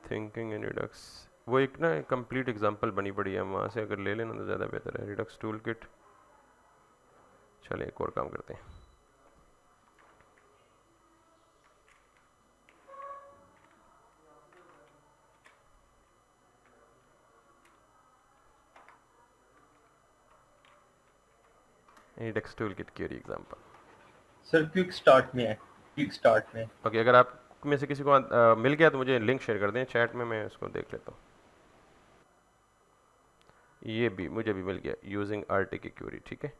Thinking in Redux, वो एक ना कंप्लीट एग्जांपल बनी पड़ी है, वहाँ से अगर ले लेना तो ज़्यादा बेहतर है। रिडक्स टूल किट, चले एक और काम करते हैं। Redux tool kit query example sir quick start में है, क्विक स्टार्ट में। ओके, अगर आप में से किसी को मिल गया तो मुझे लिंक शेयर कर दें चैट में, मैं उसको देख लेता हूँ। ये भी मुझे भी मिल गया, यूजिंग RTK क्वेरी, ठीक है।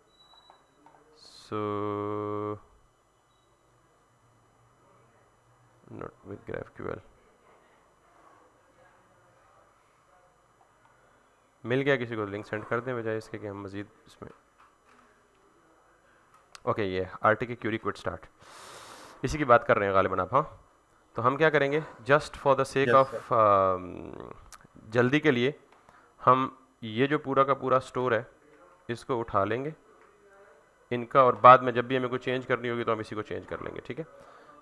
सो नॉट विद GraphQL, मिल गया किसी को लिंक सेंड कर दें, बजाय इसके कि हम मज़ीद इसमें। ओके, ये RTK क्वेरी क्विक स्टार्ट, इसी की बात कर रहे हैं गालिबन आप। हाँ, तो हम क्या करेंगे, just for the sake of जल्दी के लिए, हम ये जो पूरा का पूरा स्टोर है इसको उठा लेंगे इनका, और बाद में जब भी हमें कोई चेंज करनी होगी तो हम इसी को चेंज कर लेंगे, ठीक है।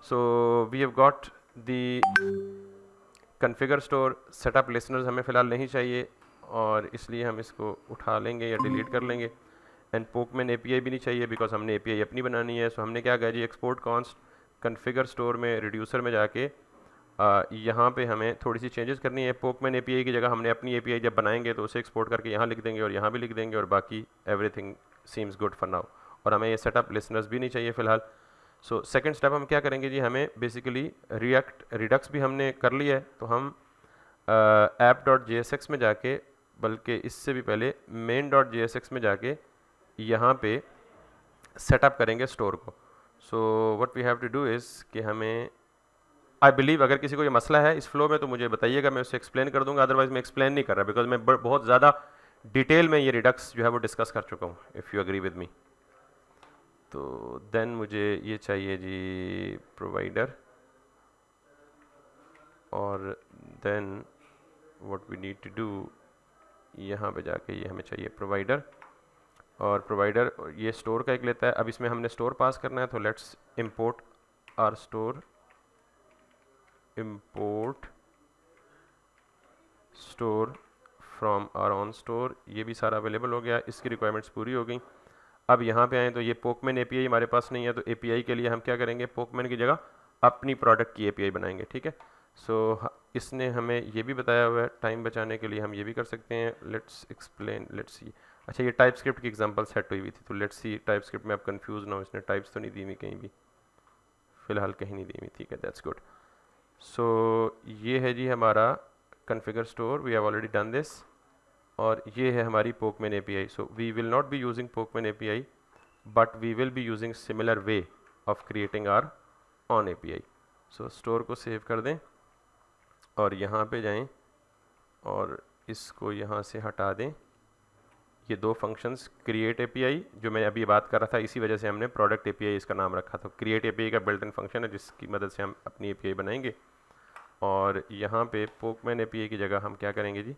So we have got the configure store setup listeners हमें फ़िलहाल नहीं चाहिए, और इसलिए हम इसको उठा लेंगे या डिलीट कर लेंगे। एंड पोकमैन API भी नहीं चाहिए बिकॉज हमने API अपनी बनानी है। सो हमने क्या कहा जी, एक्सपोर्ट कॉन्स्ट कॉन्फ़िगर स्टोर में रिड्यूसर में जाके यहाँ पे हमें थोड़ी सी चेंजेस करनी है। पोकमैन एपीआई की जगह हमने अपनी एपीआई जब बनाएंगे तो उसे एक्सपोर्ट करके यहाँ लिख देंगे और यहाँ भी लिख देंगे, और बाकी everything seems good for now. और हमें ये सेटअप लिसनर्स भी नहीं चाहिए फ़िलहाल। सो सेकंड स्टेप हम क्या करेंगे जी, हमें बेसिकली रिडक्स भी हमने कर लिया है, तो हम app.jsx में जाके, बल्कि इससे भी पहले main.jsx में जाके यहाँ पे सेटअप करेंगे स्टोर को। So what we have to do is कि हमें, आई बिलीव अगर किसी को ये मसला है इस फ्लो में तो मुझे बताइएगा, मैं उसे एक्सप्लेन कर दूंगा, अदरवाइज मैं एक्सप्लेन नहीं कर रहा बिकॉज मैं बहुत ज़्यादा डिटेल में ये रिडक्स जो है वो डिस्कस कर चुका हूँ, if you agree with me. तो देन मुझे ये चाहिए जी प्रोवाइडर, और then what we need to do, यहाँ पे जाके ये हमें चाहिए प्रोवाइडर, और प्रोवाइडर ये स्टोर का एक लेता है। अब इसमें हमने स्टोर पास करना है, तो let's import our store, import store from our own store। ये भी सारा अवेलेबल हो गया, इसकी रिक्वायरमेंट्स पूरी हो गई। अब यहाँ पे आए तो ये पोकमैन एपीआई हमारे पास नहीं है, तो एपीआई के लिए हम क्या करेंगे, पोकमैन की जगह अपनी प्रोडक्ट की एपीआई बनाएंगे, ठीक है। सो इसने हमें ये भी बताया हुआ है, टाइम बचाने के लिए हम ये भी कर सकते हैं। Let's explain, let's see. अच्छा, ये टाइप स्क्रिप्ट की एग्जांपल सेट हुई थी, तो लेट्स सी टाइप स्क्रिप्ट में आप कंफ्यूज ना हो, इसने टाइप्स तो नहीं दी हुई कहीं भी, फ़िलहाल कहीं नहीं दी हुई, ठीक है, दैट्स गुड। सो ये है जी हमारा configure store, we have already done this, और ये है हमारी Pokemon API. So we will not be using Pokemon API, but we will be using similar way of creating our own API. So store को save कर दें और यहाँ पे जाएं और इसको यहाँ से हटा दें। ये दो फंक्शंस, क्रिएट एपीआई जो मैं अभी बात कर रहा था, इसी वजह से हमने प्रोडक्ट एपीआई इसका नाम रखा था। क्रिएट एपीआई का बिल्ट इन फंक्शन है जिसकी मदद से हम अपनी एपीआई बनाएंगे, और यहाँ पे पोकमैन एपीआई की जगह हम क्या करेंगे जी,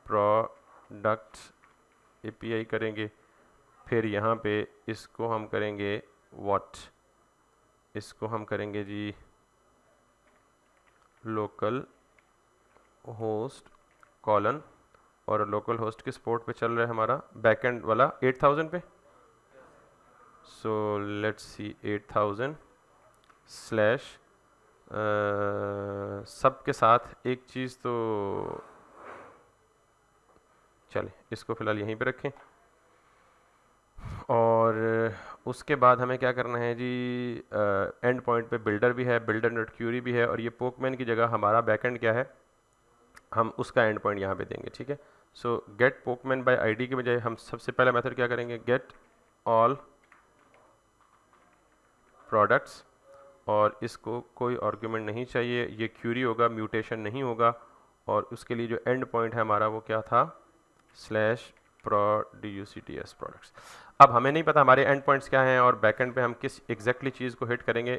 प्रोडक्ट एपीआई करेंगे। फिर यहाँ पे इसको हम करेंगे व्हाट, इसको हम करेंगे जी लोकल होस्ट कॉलन, और लोकल होस्ट किस पोर्ट पे चल रहा है हमारा, बैकएंड वाला 8000 पे। सो लेट्स सी 8000 स्लैश, सब के साथ एक चीज़ तो चले, इसको फ़िलहाल यहीं पे रखें। और उसके बाद हमें क्या करना है जी, एंड पॉइंट पे बिल्डर भी है, बिल्डर डॉट क्यूरी भी है, और ये पोकमैन की जगह हमारा बैकएंड क्या है, हम उसका एंड पॉइंट यहाँ पे देंगे, ठीक है। सो गेट पोकमैन बाय आईडी के बजाय हम सबसे पहला मेथड क्या करेंगे, गेट ऑल प्रोडक्ट्स, और इसको कोई आर्गुमेंट नहीं चाहिए, ये क्यूरी होगा, म्यूटेशन नहीं होगा, और उसके लिए जो एंड पॉइंट है हमारा वो क्या था, स्लैश DUCTS प्रोडक्ट्स। अब हमें नहीं पता हमारे एंड पॉइंट्स क्या हैं और बैकएंड पे हम किस एग्जैक्टली चीज़ को हिट करेंगे,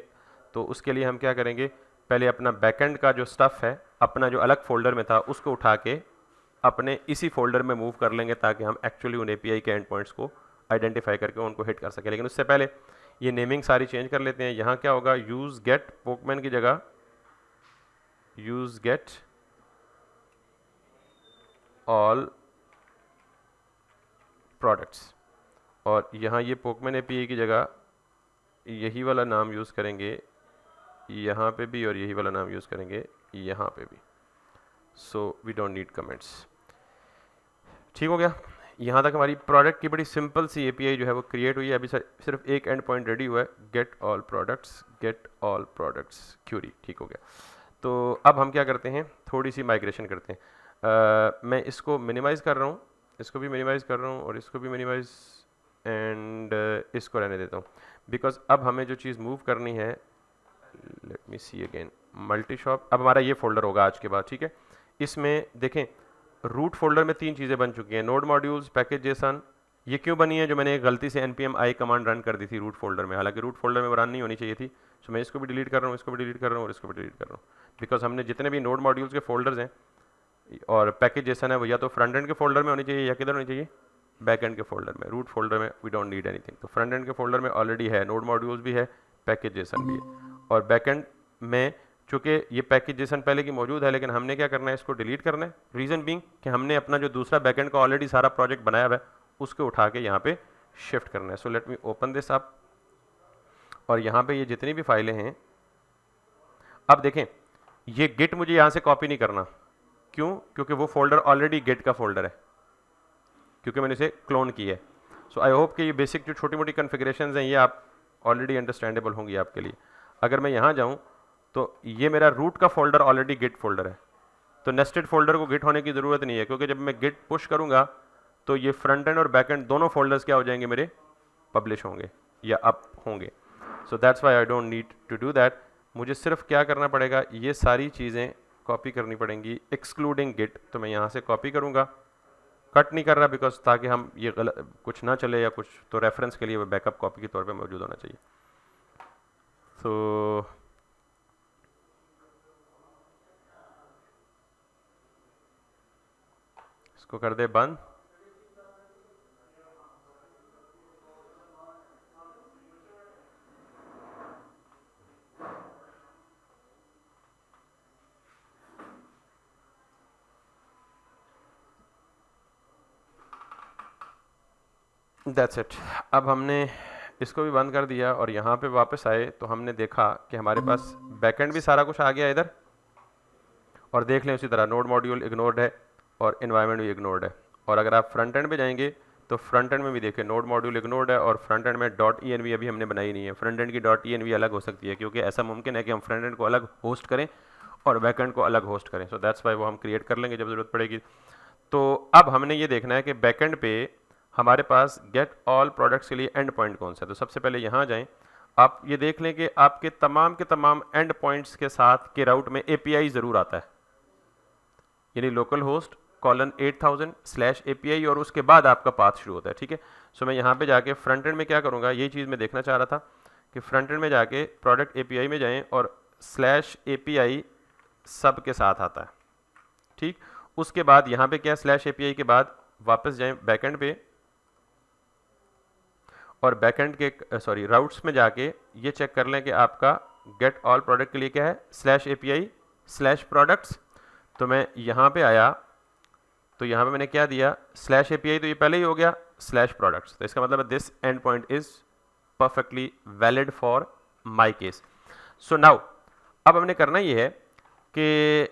तो उसके लिए हम क्या करेंगे, पहले अपना बैकएंड का जो स्टफ़ है, अपना जो अलग फोल्डर में था उसको उठा के अपने इसी फोल्डर में मूव कर लेंगे, ताकि हम एक्चुअली उन एपीआई के एंड पॉइंट्स को आइडेंटिफाई करके उनको हिट कर सकें। लेकिन उससे पहले ये नेमिंग सारी चेंज कर लेते हैं। यहाँ क्या होगा, यूज़ गेट पोकमैन की जगह यूज़ गेट ऑल प्रोडक्ट्स, और यहाँ ये पोकमैन एपीआई की जगह यही वाला नाम यूज़ करेंगे यहाँ पे भी, और यही वाला नाम यूज़ करेंगे यहाँ पे भी। So we don't need comments, ठीक हो गया। यहाँ तक हमारी प्रोडक्ट की बड़ी सिंपल सी एपीआई जो है वो क्रिएट हुई है। अभी सिर्फ एक एंड पॉइंट रेडी हुआ है, गेट ऑल प्रोडक्ट्स क्यूरी, ठीक हो गया। तो अब हम क्या करते हैं, थोड़ी सी माइग्रेशन करते हैं। मैं इसको मिनिमाइज़ कर रहा हूँ, इसको भी मिनिमाइज़ कर रहा हूँ, और इसको भी मिनिमाइज़, एंड इसको रहने देता हूँ, बिकॉज अब हमें जो चीज़ मूव करनी है, let me see again, multi shop. अब हमारा ये फोल्डर होगा आज के बाद, ठीक है। इसमें देखें रूट फोल्डर में 3 चीज़ें बन चुकी हैं, नोड मॉड्यूल्स, पैकेज जेसन। ये क्यों बनी है, जो मैंने गलती से npm i कमांड रन कर दी थी रूट फोल्डर में, हालांकि रूट फोल्डर में रन नहीं होनी चाहिए थी। तो मैं इसको भी डिलीट कर रहा हूँ, इसको भी डिलीट कर रहा हूँ, और इसको भी डिलीट कर रहा हूँ, बिकॉज हमने जितने भी नोड मॉड्यूल्स के फोल्डर्स हैं और पैकेज जेसन है वो या तो फ्रंट एंड के फोल्डर में होनी चाहिए या किधर होनी चाहिए, बैक एंड के फोल्डर में। रूट फोल्डर में वी डोंट नीड एनीथिंग, तो फ्रंट एंड के फोल्डर में ऑलरेडी है, नोड मॉड्यूल्स भी है, पैकेज जेसन भी है, और बैक एंड में चूँकि ये पैकेज जेसन पहले की मौजूद है, लेकिन हमने क्या करना है, इसको डिलीट करना है। रीज़न बीइंग कि हमने अपना जो दूसरा बैकएंड का ऑलरेडी सारा प्रोजेक्ट बनाया हुआ है उसको उठा के यहाँ पे शिफ्ट करना है। सो let me open this up, और यहाँ पे ये जितनी भी फाइलें हैं, अब देखें ये गिट मुझे यहाँ से कॉपी नहीं करना, क्यों? क्योंकि वो फोल्डर ऑलरेडी गिट का फोल्डर है, क्योंकि मैंने इसे क्लोन किया है। सो आई होप कि ये बेसिक जो छोटी मोटी कन्फिग्रेशंस हैं ये आप ऑलरेडी अंडरस्टैंडेबल होंगी आपके लिए। अगर मैं यहाँ जाऊँ तो ये मेरा रूट का फोल्डर ऑलरेडी गिट फोल्डर है, तो नेस्टेड फोल्डर को गिट होने की ज़रूरत नहीं है, क्योंकि जब मैं गिट पुश करूँगा तो ये फ्रंट एंड और बैक एंड दोनों फोल्डर्स क्या हो जाएंगे, मेरे पब्लिश होंगे या अप होंगे। So that's why I don't need to do that. मुझे सिर्फ क्या करना पड़ेगा, ये सारी चीज़ें कॉपी करनी पड़ेंगी एक्सक्लूडिंग गिट। तो मैं यहाँ से कॉपी करूँगा, कट नहीं कर रहा बिकॉज ताकि हम ये गलत कुछ ना चले या कुछ, तो रेफरेंस के लिए वो बैकअप कॉपी के तौर पे मौजूद होना चाहिए। तो इसको कर दे बंद। That's it. अब हमने इसको भी बंद कर दिया और यहाँ पे वापस आए तो हमने देखा कि हमारे पास बैकएंड भी सारा कुछ आ गया इधर, और देख लें उसी तरह नोड मॉड्यूल इग्नोर्ड है और एनवायरनमेंट भी इग्नोर्ड है। और अगर आप फ्रंट एंड पे जाएंगे तो फ्रंट एंड में भी देखें नोड मॉड्यूल इग्नोर्ड है और फ्रंट एंड में .env अभी हमने बनाई नहीं है। फ्रंट एंड की .env अलग हो सकती है, क्योंकि ऐसा मुमकिन है कि हम फ्रंट एंड को अलग होस्ट करें और बैक एंड को अलग होस्ट करें। सो दैट्स वाई वो हम क्रिएट कर लेंगे जब ज़रूरत पड़ेगी। तो अब हमने ये देखना है कि बैक एंड पे हमारे पास गेट ऑल प्रोडक्ट्स के लिए एंड पॉइंट कौन सा है। तो सबसे पहले यहाँ जाएं, आप ये देख लें कि आपके तमाम के तमाम एंड पॉइंट्स के साथ के राउट में API ज़रूर आता है, यानी लोकल होस्ट :8000/API और उसके बाद आपका पाथ शुरू होता है। ठीक है, सो मैं यहाँ पे जाके फ्रंट एंड में क्या करूँगा, ये चीज़ मैं देखना चाह रहा था कि फ्रंट एंड में जाके प्रोडक्ट API में जाएं और /API सब के साथ आता है। ठीक, उसके बाद यहाँ पे क्या /API के बाद वापस जाएं बैकएंड पे और बैकएंड के राउट्स में जाके ये चेक कर लें कि आपका गेट ऑल प्रोडक्ट के लिए क्या है /API/products। तो मैं यहाँ पे आया तो यहाँ पे मैंने क्या दिया /API, तो ये पहले ही हो गया /products। तो इसका मतलब है this and point is perfectly valid for my case. So now अब हमने करना ये है कि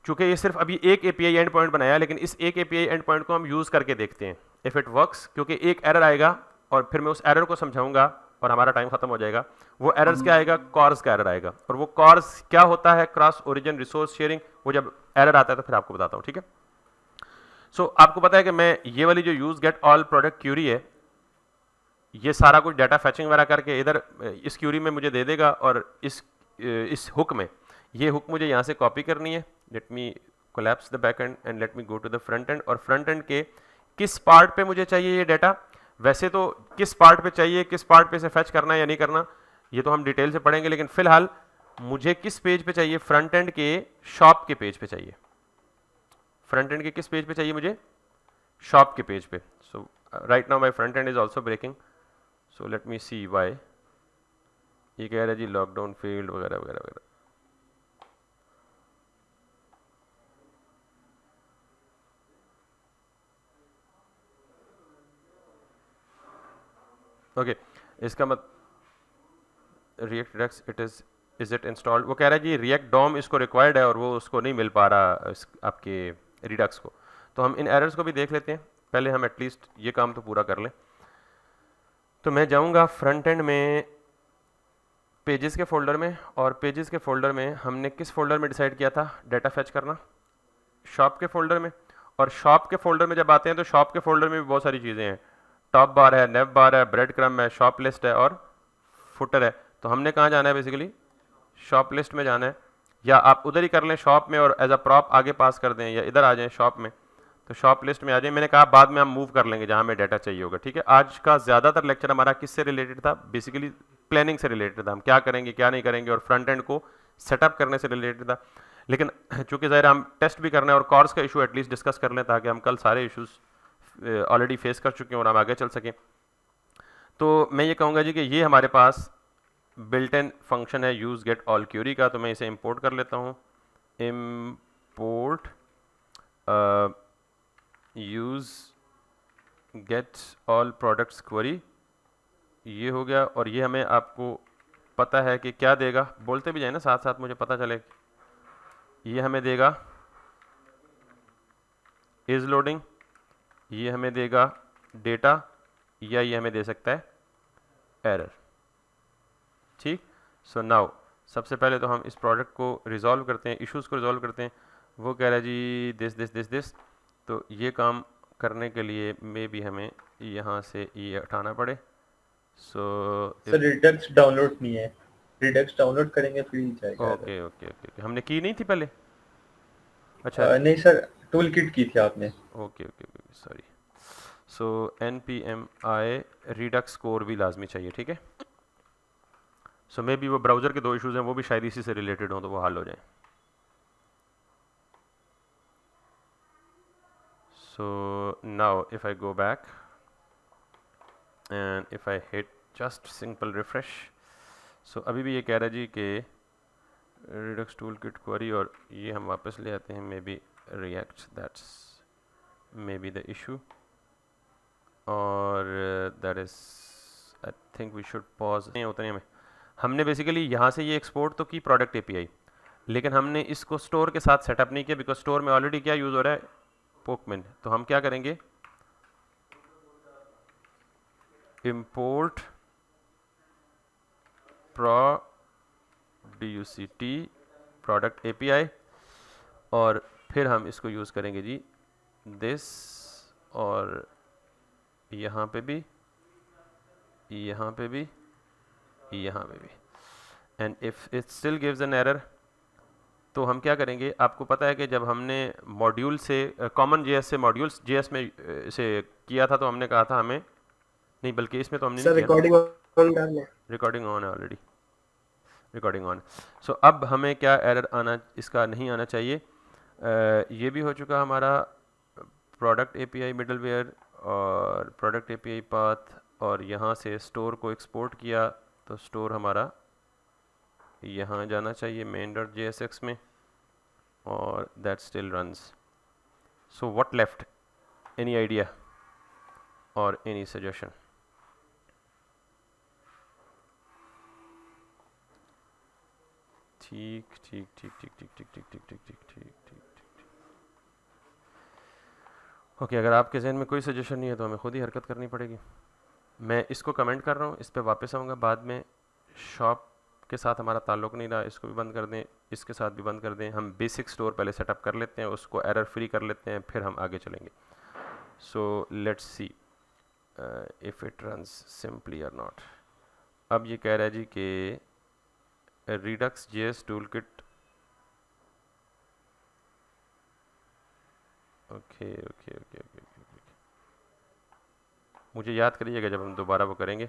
चूंकि ये सिर्फ अभी एक API एंड पॉइंट बनाया, लेकिन इस एक API एंड पॉइंट को हम यूज़ करके देखते हैं इफ़ इट वर्क्स, क्योंकि एक एरर आएगा और फिर मैं उस एरर को समझाऊंगा और हमारा टाइम खत्म हो जाएगा। वो एरर्स क्या आएगा, कॉर्स का एरर आएगा, और वो कॉर्स क्या होता है, क्रॉस ओरिजिन रिसोर्स शेयरिंग। वो जब एरर आता है तो फिर आपको बताता हूँ। ठीक है, सो आपको पता है कि मैं ये वाली जो use get all product query है, ये सारा कुछ डाटा फैचिंग वगैरह करके इधर इस क्यूरी में मुझे दे देगा, और इस हुक में ये हुक मुझे यहाँ से कॉपी करनी है। Let me collapse the back end and let me go to the front end. और फ्रंट एंड के किस पार्ट पे मुझे चाहिए ये डाटा, वैसे तो किस पार्ट पे चाहिए, किस पार्ट पे से फैच करना है या नहीं करना, ये तो हम डिटेल से पढ़ेंगे, लेकिन फिलहाल मुझे किस पेज पे चाहिए, फ्रंट एंड के शॉप के पेज पे चाहिए। फ्रंट एंड के किस पेज पे चाहिए मुझे, शॉप के पेज पे। So right now my front end is also breaking, so let me see why. ये कह रहा है जी लॉकडाउन फील्ड वगैरह वगैरह वगैरह। ओके, इसका मत React Redux is it installed, वो कह रहा है जी रिएक्ट डॉम इसको रिक्वायर्ड है और वो उसको नहीं मिल पा रहा आपके रिडक्स को। तो हम इन एरर्स को भी देख लेते हैं, पहले हम एटलीस्ट ये काम तो पूरा कर लें। तो मैं जाऊंगा फ्रंट एंड में पेजेस के फोल्डर में, और पेजेस के फोल्डर में हमने किस फोल्डर में डिसाइड किया था डाटा फैच करना, शॉप के फोल्डर में। और शॉप के फोल्डर में जब आते हैं तो शॉप के फोल्डर में भी बहुत सारी चीज़ें हैं, टॉप बार है, नेव बार है, ब्रेड क्रम है, शॉप लिस्ट है और फुटर है। तो हमने कहाँ जाना है, बेसिकली शॉप लिस्ट में जाना है, या आप उधर ही कर लें शॉप में और एज अ प्रॉप आगे पास कर दें, या इधर आ जाएं शॉप में तो शॉप लिस्ट में आ जाए। मैंने कहा बाद में हम मूव कर लेंगे जहाँ हमें डाटा चाहिए होगा। ठीक है, आज का ज़्यादातर लेक्चर हमारा किससे रिलेटेड था, बेसिकली प्लानिंग से रिलेटेड था, हम क्या करेंगे क्या नहीं करेंगे, और फ्रंट एंड को सेटअप करने से रिलेटेड था। लेकिन चूंकि ज़ाहिर हम टेस्ट भी करना है और कोर्स का इशू एटलीस्ट डिस्कस कर लें, ताकि हम कल सारे इशूज़ ऑलरेडी फेस कर चुके हैं और हम आगे चल सकें। तो मैं ये कहूँगा जी कि ये हमारे पास बिल्ट इन फंक्शन है यूज़ गेट ऑल क्यूरी का। तो मैं इसे इंपोर्ट कर लेता हूँ, import use get all products query, ये हो गया। और ये हमें आपको पता है कि क्या देगा, बोलते भी जाए ना साथ साथ, मुझे पता चले। ये हमें देगा इज लोडिंग, ये हमें देगा डेटा, या ये हमें दे सकता है एरर। ठीक। सो नाउ सबसे पहले तो हम इस प्रोडक्ट को रिजॉल्व करते हैं, इश्यूज़ को रिजॉल्व करते हैं। वो कह रहा है जी दिस दिस दिस दिस, तो ये काम करने के लिए मे भी हमें यहाँ से ये हटाना पड़े। सो सर रिडक्स डाउनलोड नहीं है, रिडक्स डाउनलोड करेंगे फिर ही जाएगा error। ओके ओके ओके, हमने की नहीं थी पहले। अच्छा नहीं सर, टूल किट की थी आपने। Okay okay okay sorry. So npmi Redux store भी लाजमी चाहिए, ठीक है। सो मे बी वो ब्राउज़र के दो इश्यूज़ हैं, वो भी शायद इसी से रिलेटेड हों, तो वो हल हो जाए। So now if I go back and if I hit just simple refresh, so अभी भी ये कह रहा है जी कि Redux toolkit query, और ये हम वापस ले आते हैं, maybe React, that's maybe the issue, और that is I think we should pause। नहीं उतने में हमने बेसिकली यहाँ से ये एक्सपोर्ट तो की प्रोडक्ट API, लेकिन हमने इसको स्टोर के साथ सेटअप नहीं किया, बिकॉज स्टोर में ऑलरेडी क्या यूज़ हो रहा है, पोकमेन। तो हम क्या करेंगे, import product API, और फिर हम इसको यूज़ करेंगे जी दिस, और यहाँ पे भी, यहाँ पे भी, यहाँ पे भी, and if it still gives an error, तो हम क्या करेंगे, आपको पता है कि जब हमने मॉड्यूल से कॉमन JS से मॉड्यूल्स JS में से किया था, तो हमने कहा था हमें नहीं, बल्कि इसमें तो हमने सर नहीं किया, रिकॉर्डिंग ऑन डालना है। रिकॉर्डिंग ऑन है ऑलरेडी, रिकॉर्डिंग ऑन। सो अब हमें क्या एरर आना, इसका नहीं आना चाहिए। ये भी हो चुका हमारा प्रोडक्ट API मिडलवेयर और प्रोडक्ट API पाथ, और यहाँ से स्टोर को एक्सपोर्ट किया, तो स्टोर हमारा यहाँ जाना चाहिए main.jsx में, और that still runs. So what left, any idea और एनी सजेशन? ठीक ठीक ठीक ठीक ठीक ठीक ठीक ठीक ठीक ठीक ठीक ठीक ठीक। ओके, अगर आपके जहन में कोई सजेशन नहीं है तो हमें खुद ही हरकत करनी पड़ेगी। मैं इसको कमेंट कर रहा हूँ, इस पर वापस आऊँगा बाद में। शॉप के साथ हमारा ताल्लुक़ नहीं रहा, इसको भी बंद कर दें, इसके साथ भी बंद कर दें। हम बेसिक स्टोर पहले सेटअप कर लेते हैं, उसको एरर फ्री कर लेते हैं, फिर हम आगे चलेंगे। So let's see if it runs simply और नॉट। अब ये कह रहा है जी कि Redux JS toolkit, okay okay okay okay, मुझे याद करिएगा जब हम दोबारा वो करेंगे।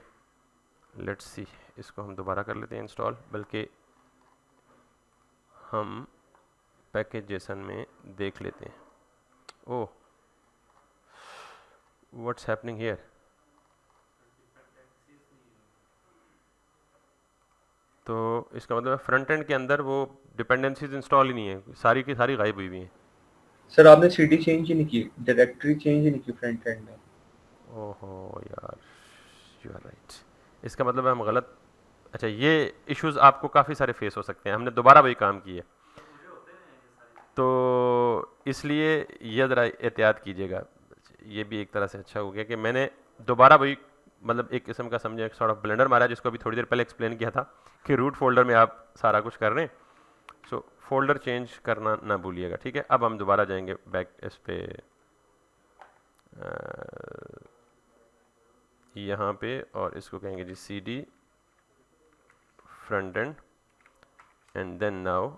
लेट्स सी, इसको हम दोबारा कर लेते हैं इंस्टॉल, बल्कि हम पैकेज जेसन में देख लेते हैं। ओह, व्हाट्स हैपनिंग हियर? तो इसका मतलब फ्रंट एंड के अंदर वो डिपेंडेंसीज इंस्टॉल ही नहीं है, सारी की सारी गायब हुई हुई हैं। सर आपने CD चेंज ही नहीं की, डायरेक्टरी चेंज ही नहीं की फ्रंट एंड में। ओहो यार, यू आर राइट। इसका मतलब हम गलत, अच्छा ये इश्यूज आपको काफ़ी सारे फेस हो सकते हैं, हमने दोबारा वही काम किया, तो इसलिए ये ज़रा एहतियात कीजिएगा। ये भी एक तरह से अच्छा हो गया कि मैंने दोबारा वही, मतलब एक किस्म का समझे एक सॉर्ट ऑफ ब्लेंडर मारा, जिसको अभी थोड़ी देर पहले एक्सप्लेन किया था कि रूट फोल्डर में आप सारा कुछ कर रहे हैं। सो फोल्डर चेंज करना ना भूलिएगा, ठीक है। अब हम दोबारा जाएंगे बैक इस पे, यहाँ पे, और इसको कहेंगे जी CD front end, and then now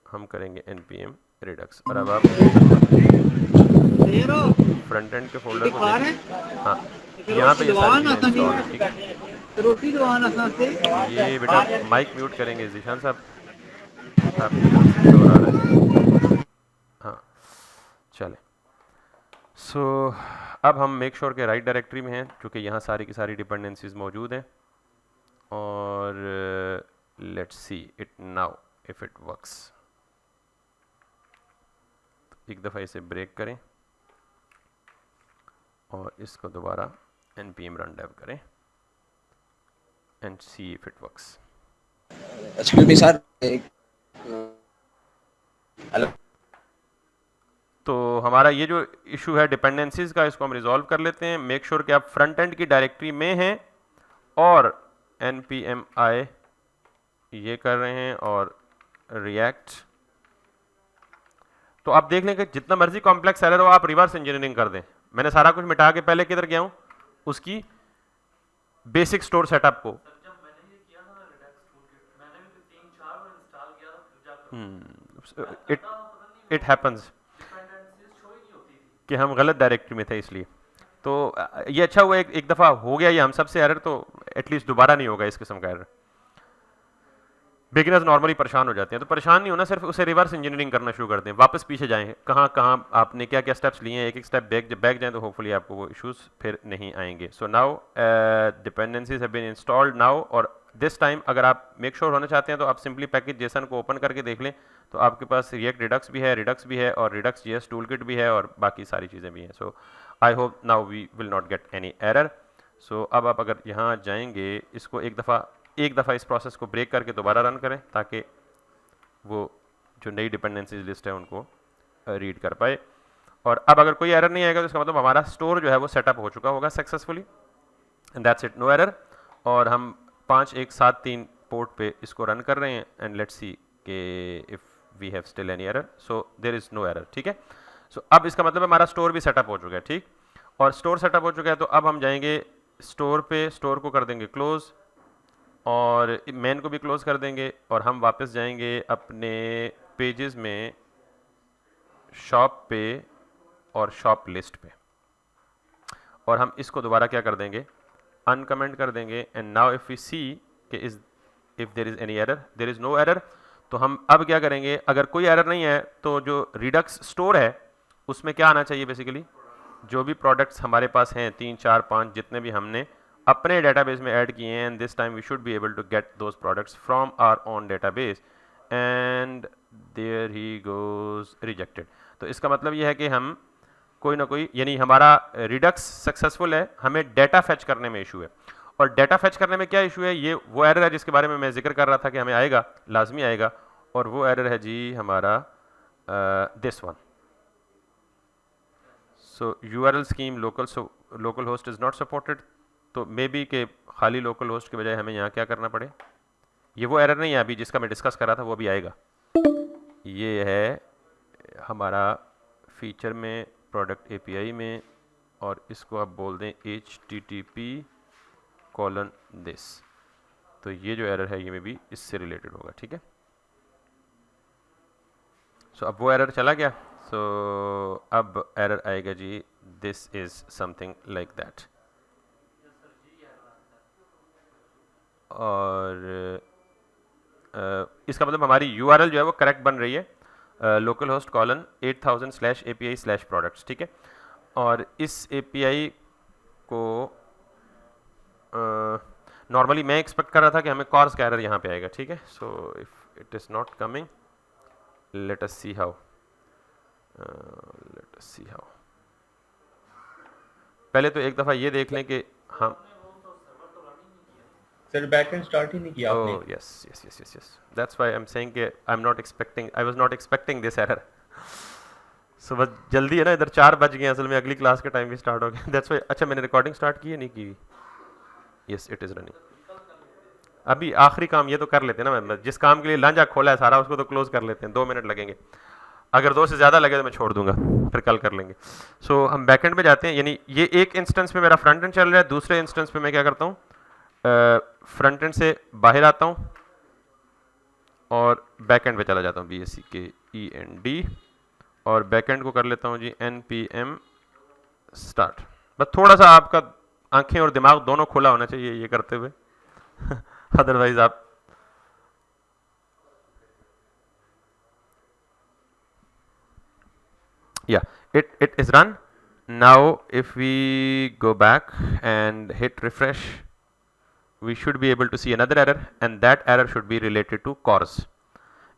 हम करेंगे npm redux। और अब आप फ्रंट एंड के फोल्डर को देखें, हाँ यहाँ पे ये सारी चीज़ें इंस्टॉल है, ठीक है। रोटी दवाना साथे ये बेटा माइक म्यूट करेंगे जीशान साहब, आपकी तरफ से शोर आ रहा है। हाँ चले। सो अब हम मेक श्योर के राइट डायरेक्टरी में हैं, क्योंकि यहाँ सारी की सारी डिपेंडेंसीज मौजूद हैं, और let's see it now if it works. एक दफ़ा इसे ब्रेक करें और इसको दोबारा npm run dev करें and C if it works. Excuse me sir, hello. तो हमारा ये जो इशू है डिपेंडेंसीज का, इसको हम रिजॉल्व कर लेते हैं। मेक श्योर कि आप फ्रंट एंड की डायरेक्टरी में हैं और npmi ये कर रहे हैं और रिएक्ट। तो आप देख लें कि जितना मर्जी कॉम्प्लेक्स एरर हो आप रिवर्स इंजीनियरिंग कर दें। मैंने सारा कुछ मिटा के पहले किधर गया हूं, उसकी बेसिक स्टोर सेटअप को। इट हैपन्स कि हम गलत डायरेक्टरी में थे इसलिए। तो ये अच्छा हुआ एक दफ़ा हो गया ये हम सबसे एरर, तो एटलीस्ट दोबारा नहीं होगा इस किस्म का एरर। बिगिनर्स नॉर्मली परेशान हो जाते हैं, तो परेशान नहीं होना, सिर्फ उसे रिवर्स इंजीनियरिंग करना शुरू कर दें। वापस पीछे जाएं, कहाँ कहाँ आपने क्या क्या स्टेप्स लिए हैं, एक एक स्टेप बैक जाएं तो होपफुली आपको वो इश्यूज फिर नहीं आएंगे। So now dependencies have been installed now, और दिस टाइम अगर आप मेक श्योर होना चाहते हैं तो आप सिंपली पैकेज जेसन को ओपन करके देख लें, तो आपके पास रिएक्ट रिडक्स भी है और रिडक्स जीएस टूलकिट भी है और बाकी सारी चीज़ें भी हैं। So I hope now we will not get any error. So अब आप अगर यहाँ जाएंगे, इसको एक दफ़ा इस प्रोसेस को ब्रेक करके दोबारा रन करें ताकि वो जो नई डिपेंडेंसीज लिस्ट है उनको रीड कर पाए। और अब अगर कोई एरर नहीं आएगा तो इसका मतलब हमारा स्टोर जो है वो सेटअप हो चुका होगा successfully, and that's it, no error. और हम 5173 पोर्ट पे इसको रन कर रहे हैं एंड लेट्स सी कि if we have still any error. So there is no error, ठीक है। सो अब इसका मतलब हमारा स्टोर भी सेटअप हो चुका है, ठीक। और स्टोर सेटअप हो चुका है तो अब हम जाएंगे स्टोर पे, स्टोर को कर देंगे क्लोज और मेन को भी क्लोज कर देंगे, और हम वापस जाएंगे अपने पेजेस में शॉप पे और शॉप लिस्ट पे, और हम इसको दोबारा क्या कर देंगे, अनकमेंट कर देंगे। And now if we see कि if there is any error, there is no error, तो हम अब क्या करेंगे, अगर कोई एरर नहीं है तो जो रिडक्स स्टोर है उसमें क्या आना चाहिए, बेसिकली जो भी प्रोडक्ट्स हमारे पास हैं 3 4 5 जितने भी हमने अपने डेटाबेस में ऐड किए हैं, and this time we should be able to get those products from our own database, and there he goes rejected. तो इसका मतलब ये है कि हम कोई ना कोई, यानी हमारा रिडक्स सक्सेसफुल है, हमें डेटा फेच करने में इशू है। और डेटा फेच करने में क्या इशू है, ये वो एरर है जिसके बारे में मैं जिक्र कर रहा था कि हमें आएगा, लाजमी आएगा, और वो एरर है जी हमारा this one. So URL scheme local host is not supported, तो मे बी के खाली लोकल होस्ट के बजाय हमें यहाँ क्या करना पड़े। ये वो एरर नहीं है अभी जिसका मैं डिस्कस कर रहा था, वो भी आएगा। ये है हमारा फीचर में प्रोडक्ट API में, और इसको आप बोल दें http:/this। तो ये जो एरर है ये में भी इससे रिलेटेड होगा, ठीक है। सो अब वो एरर चला गया। सो अब एरर आएगा जी, this is something like that, और इसका मतलब हमारी URL जो है वो करेक्ट बन रही है, localhost:8000/API/products, ठीक है। और इस API को नॉर्मली मैं एक्सपेक्ट कर रहा था कि हमें कॉर्स का एरर यहाँ पे आएगा, ठीक है। So if it is not coming, let us see how. पहले तो एक दफ़ा ये देख लें कि हम सर बैकएंड स्टार्ट ही नहीं किया आपने। Oh yes. That's why I'm saying कि I was not expecting this error. So बस जल्दी है ना, इधर 4 बज गए, असल में अगली क्लास के टाइम भी स्टार्ट हो गया। That's why। अच्छा मैंने रिकॉर्डिंग स्टार्ट की है, नहीं की? Yes, it is running। अभी आखिरी काम ये तो कर लेते हैं ना, मैं जिस काम के लिए लांजा खोला है सारा उसको तो क्लोज कर लेते हैं, 2 मिनट लगेंगे। अगर 2 से ज़्यादा लगे तो मैं छोड़ दूंगा, फिर कल कर लेंगे। सो हम बैकएंड पे जाते हैं, यानी ये एक इंस्टेंस पे मेरा फ्रंट एंड चल रहा है, दूसरे इंस्टेंस पे मैं क्या करता हूँ, फ्रंट एंड से बाहर आता हूँ और बैक एंड पे चला जाता हूँ, BACKEND, और बैक एंड को कर लेता हूँ जी npm start। बस थोड़ा सा आपका आंखें और दिमाग दोनों खुला होना चाहिए ये करते हुए अदरवाइज आप it is run now। if we go back and hit refresh, we should be able to see another error, and that error should be related to CORS,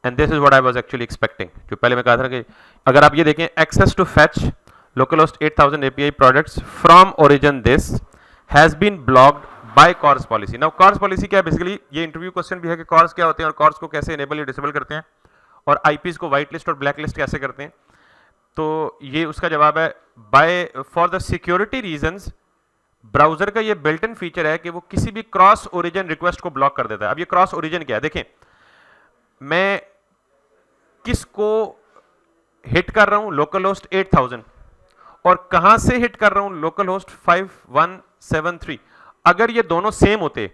and this is what I was actually expecting। जो पहले मैं कहा था कि अगर आप ये देखें, access to fetch localhost 8000 API products from origin this has been blocked by CORS policy. Now CORS policy क्या है, बेसिकली ये इंटरव्यू क्वेश्चन भी है कि कॉर्स क्या होते हैं और कॉर्स को कैसे इनेबल या डिसेबल करते हैं और आईपीस को व्हाइट लिस्ट और ब्लैक लिस्ट कैसे करते हैं। तो ये उसका जवाब है, by for the security reasons browser का ये बिल्ट इन फीचर है कि वो किसी भी क्रॉस ओरिजिन रिक्वेस्ट को ब्लॉक कर देता है। अब ये क्रॉस ओरिजिन क्या है, देखें मैं किसको हिट कर रहा हूं, लोकल होस्ट 8000, और कहां से हिट कर रहा हूं, लोकल होस्ट 5173। अगर ये दोनों सेम होते,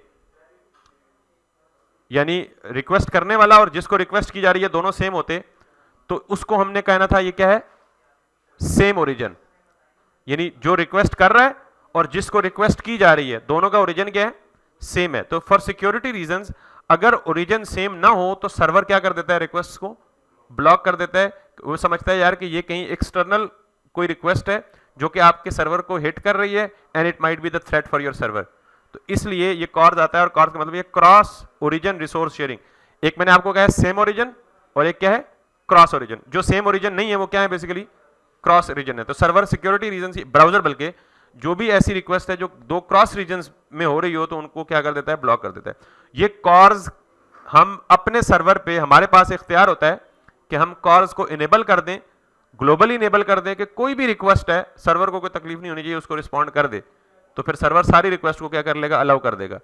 यानी रिक्वेस्ट करने वाला और जिसको रिक्वेस्ट की जा रही है दोनों सेम होते, तो उसको हमने कहना था ये क्या है, सेम ओरिजिन। यानी जो रिक्वेस्ट कर रहा है और जिसको रिक्वेस्ट की जा रही है दोनों का ओरिजिन क्या है, सेम है। तो फॉर सिक्योरिटी रीजंस अगर ओरिजिन सेम ना हो तो सर्वर क्या कर देता है, रिक्वेस्ट को ब्लॉक कर देता है। वो समझता है यार कि ये कहीं एक्सटर्नल कोई रिक्वेस्ट है जो कि आपके सर्वर को हिट कर रही है and it might be the threat for your server. तो इसलिए ये कॉर्स आता है, और कॉर्स का मतलब ये क्रॉस ओरिजिन रिसोर्स शेयरिंग। एक मैंने आपको कहा है सेम ओरिजिन और एक क्या है, क्रॉस ओरिजिन। जो सेम ओरिजिन नहीं है वो क्या है, बेसिकली क्रॉस रीजन है। तो सर्वर सिक्योरिटी रीजन से ब्राउजर बल्कि जो भी ऐसी रिक्वेस्ट है जो दो क्रॉस रीजन में हो रही हो तो उनको क्या कर देता है, ब्लॉक कर देता है। ये कॉर्स हम अपने सर्वर पे, हमारे पास इख्तियार होता है कि हम कॉर्स को इनेबल कर दें, ग्लोबली इनेबल कर दें कि कोई भी रिक्वेस्ट है सर्वर को कोई तकलीफ नहीं होनी चाहिए, उसको रिस्पॉन्ड कर दे, तो फिर सर्वर सारी रिक्वेस्ट को क्या कर लेगा, अलाउ कर देगा।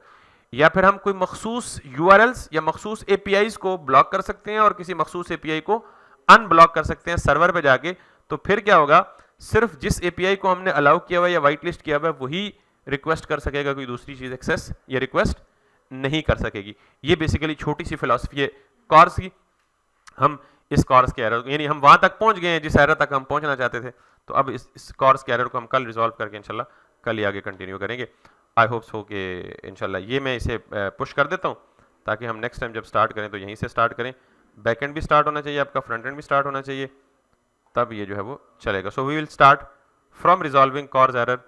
या फिर हम कोई मखसूस यूआरएल्स या मखसूस एपीआईज को ब्लॉक कर सकते हैं और किसी मखसूस एपीआई को अनब्लॉक कर सकते हैं सर्वर पे जाके। तो फिर क्या होगा, सिर्फ जिस एपीआई को हमने अलाउ किया हुआ या व्हाइट लिस्ट किया हुआ है वही रिक्वेस्ट कर सकेगा, कोई दूसरी चीज एक्सेस या रिक्वेस्ट नहीं कर सकेगी। ये बेसिकली छोटी सी फिलॉसफी है कॉर्स की। हम इस कॉर्स के एरर, यानी हम वहां तक पहुंच गए हैं जिस एरर तक हम पहुंचना चाहते थे, तो अब इस कॉर्स के एरर को हम कल रिजॉल्व करके इंशाल्लाह कल ही आगे कंटिन्यू करेंगे। आई होप सो कि इंशाल्लाह ये मैं इसे पुश कर देता हूँ ताकि हम नेक्स्ट टाइम जब स्टार्ट करें तो यहीं से स्टार्ट करें। बैक एंड भी स्टार्ट होना चाहिए आपका, फ्रंट एंड भी स्टार्ट होना चाहिए, तब ये जो है वो चलेगा। So we will start from resolving CORS error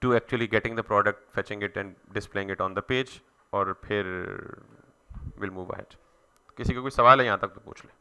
to actually getting the product, fetching it and displaying it on the page, और फिर विल मूव अहेड। किसी को कोई सवाल है यहाँ तक तो पूछ ले।